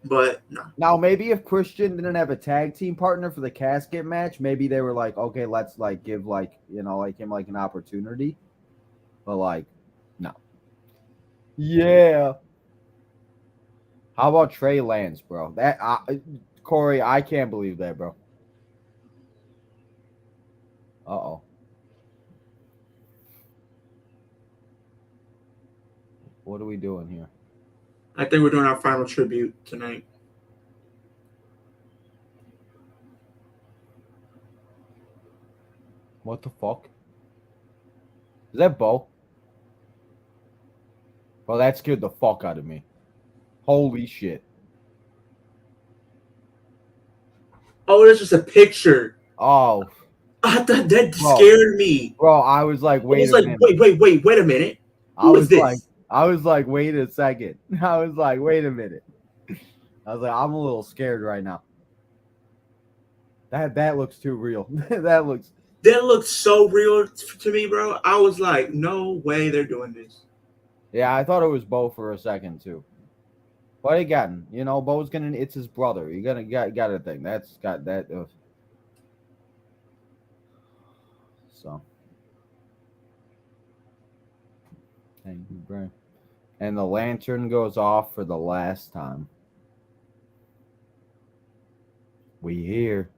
but no. Now, maybe if Christian didn't have a tag team partner for the casket match, maybe they were like, okay, let's like give like him like an opportunity. But like, no. Yeah. How about Trey Lance, bro? Corey, I can't believe that, bro. Uh-oh. What are we doing here? I think we're doing our final tribute tonight. What the fuck? Is that Bo? Bro, that scared the fuck out of me. Holy shit. Oh, that's just a picture. Oh. I thought that scared me. Bro, I was like, wait a minute. Wait a minute. Who is this? I was like, wait a second. I was like, wait a minute. I was like, I'm a little scared right now. That looks too real. That looks so real to me, bro. I was like, no way they're doing this. Yeah, I thought it was Bo for a second too. But again, you know, Bo's it's his brother. You gotta think. That's got that so thank you, Brian. And the lantern goes off for the last time. We hear.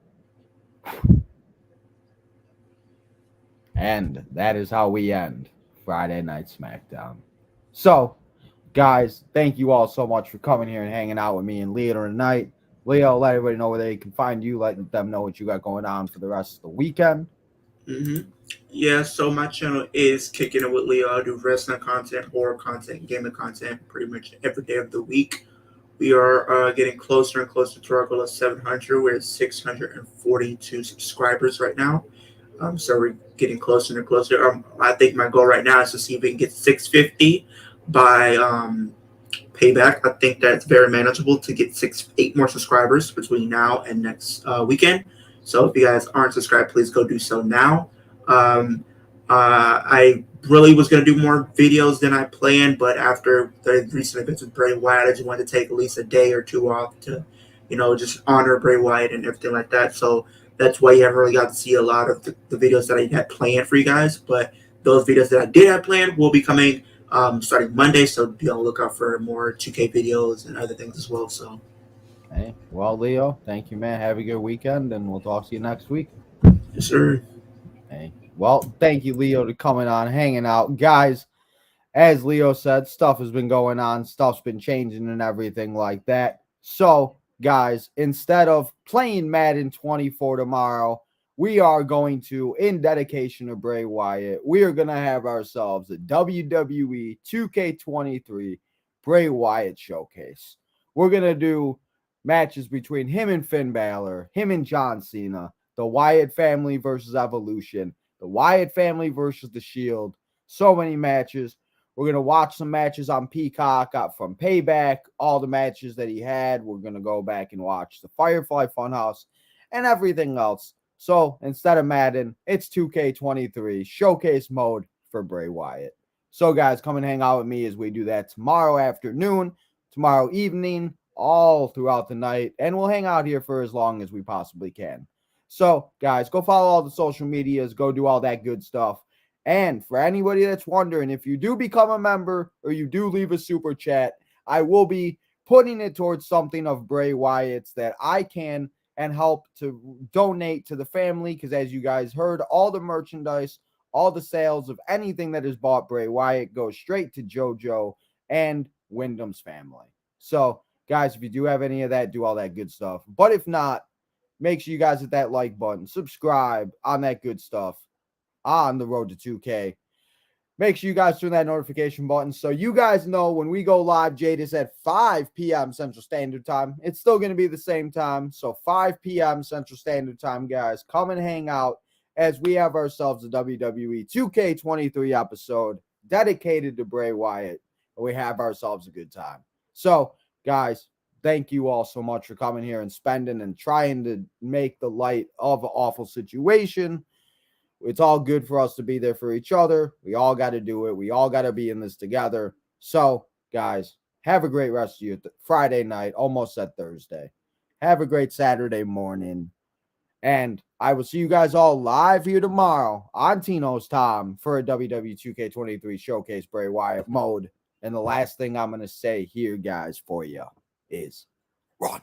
And that is how we end Friday Night SmackDown. So, guys, thank you all so much for coming here and hanging out with me and Leo tonight. Leo, let everybody know where they can find you. Let them know what you got going on for the rest of the weekend. Mm-hmm. Yeah, so my channel is Kicking It with Leo. I do wrestling content, horror content, gaming content pretty much every day of the week. We are getting closer and closer to our goal of 700. We're at 642 subscribers right now. So we're getting closer and closer. I think my goal right now is to see if we can get 650 by Payback. I think that's very manageable to get 8 more subscribers between now and next weekend. So if you guys aren't subscribed, please go do so now. I really was going to do more videos than I planned, but after the recent events with Bray Wyatt, I just wanted to take at least a day or two off to, just honor Bray Wyatt and everything like that. So that's why you haven't really got to see a lot of the videos that I had planned for you guys. But those videos that I did have planned will be coming starting Monday. So be on the lookout for more 2K videos and other things as well. So. Hey, well, Leo, thank you, man. Have a good weekend, and we'll talk to you next week. Yes, sir. Hey, well, thank you, Leo, for coming on, hanging out. Guys, as Leo said, stuff has been going on. Stuff's been changing and everything like that. So, guys, instead of playing Madden 24 tomorrow, we are going to, in dedication to Bray Wyatt, we are going to have ourselves a WWE 2K23 Bray Wyatt showcase. We're going to do matches between him and Finn Balor, him and John Cena, the Wyatt family versus Evolution, the Wyatt family versus The Shield. So many matches. We're going to watch some matches on Peacock from Payback, all the matches that he had. We're going to go back and watch the Firefly Funhouse and everything else. So instead of Madden, it's 2K23 showcase mode for Bray Wyatt. So, guys, come and hang out with me as we do that tomorrow afternoon, tomorrow evening, all throughout the night, and we'll hang out here for as long as we possibly can. So, guys, go follow all the social medias, go do all that good stuff. And for anybody that's wondering, if you do become a member or you do leave a super chat, I will be putting it towards something of Bray Wyatt's that I can and help to donate to the family. Because as you guys heard, all the merchandise, all the sales of anything that is bought Bray Wyatt goes straight to JoJo and Wyndham's family. So, guys, if you do have any of that, do all that good stuff. But if not, make sure you guys hit that like button, subscribe on that good stuff on the road to 2K. Make sure you guys turn that notification button so you guys know when we go live. Jadis at 5 p.m. Central Standard Time. It's still going to be the same time. So 5 p.m. Central Standard Time, guys. Come and hang out as we have ourselves a WWE 2K23 episode dedicated to Bray Wyatt. And we have ourselves a good time. So, guys, thank you all so much for coming here and spending and trying to make the light of an awful situation. It's all good for us to be there for each other. We all got to do it. We all got to be in this together. So, guys, have a great rest of your Friday night, almost at Thursday. Have a great Saturday morning. And I will see you guys all live here tomorrow on Tino's Time for a WWE 2K23 Showcase Bray Wyatt mode. And the last thing I'm going to say here, guys, for you is run.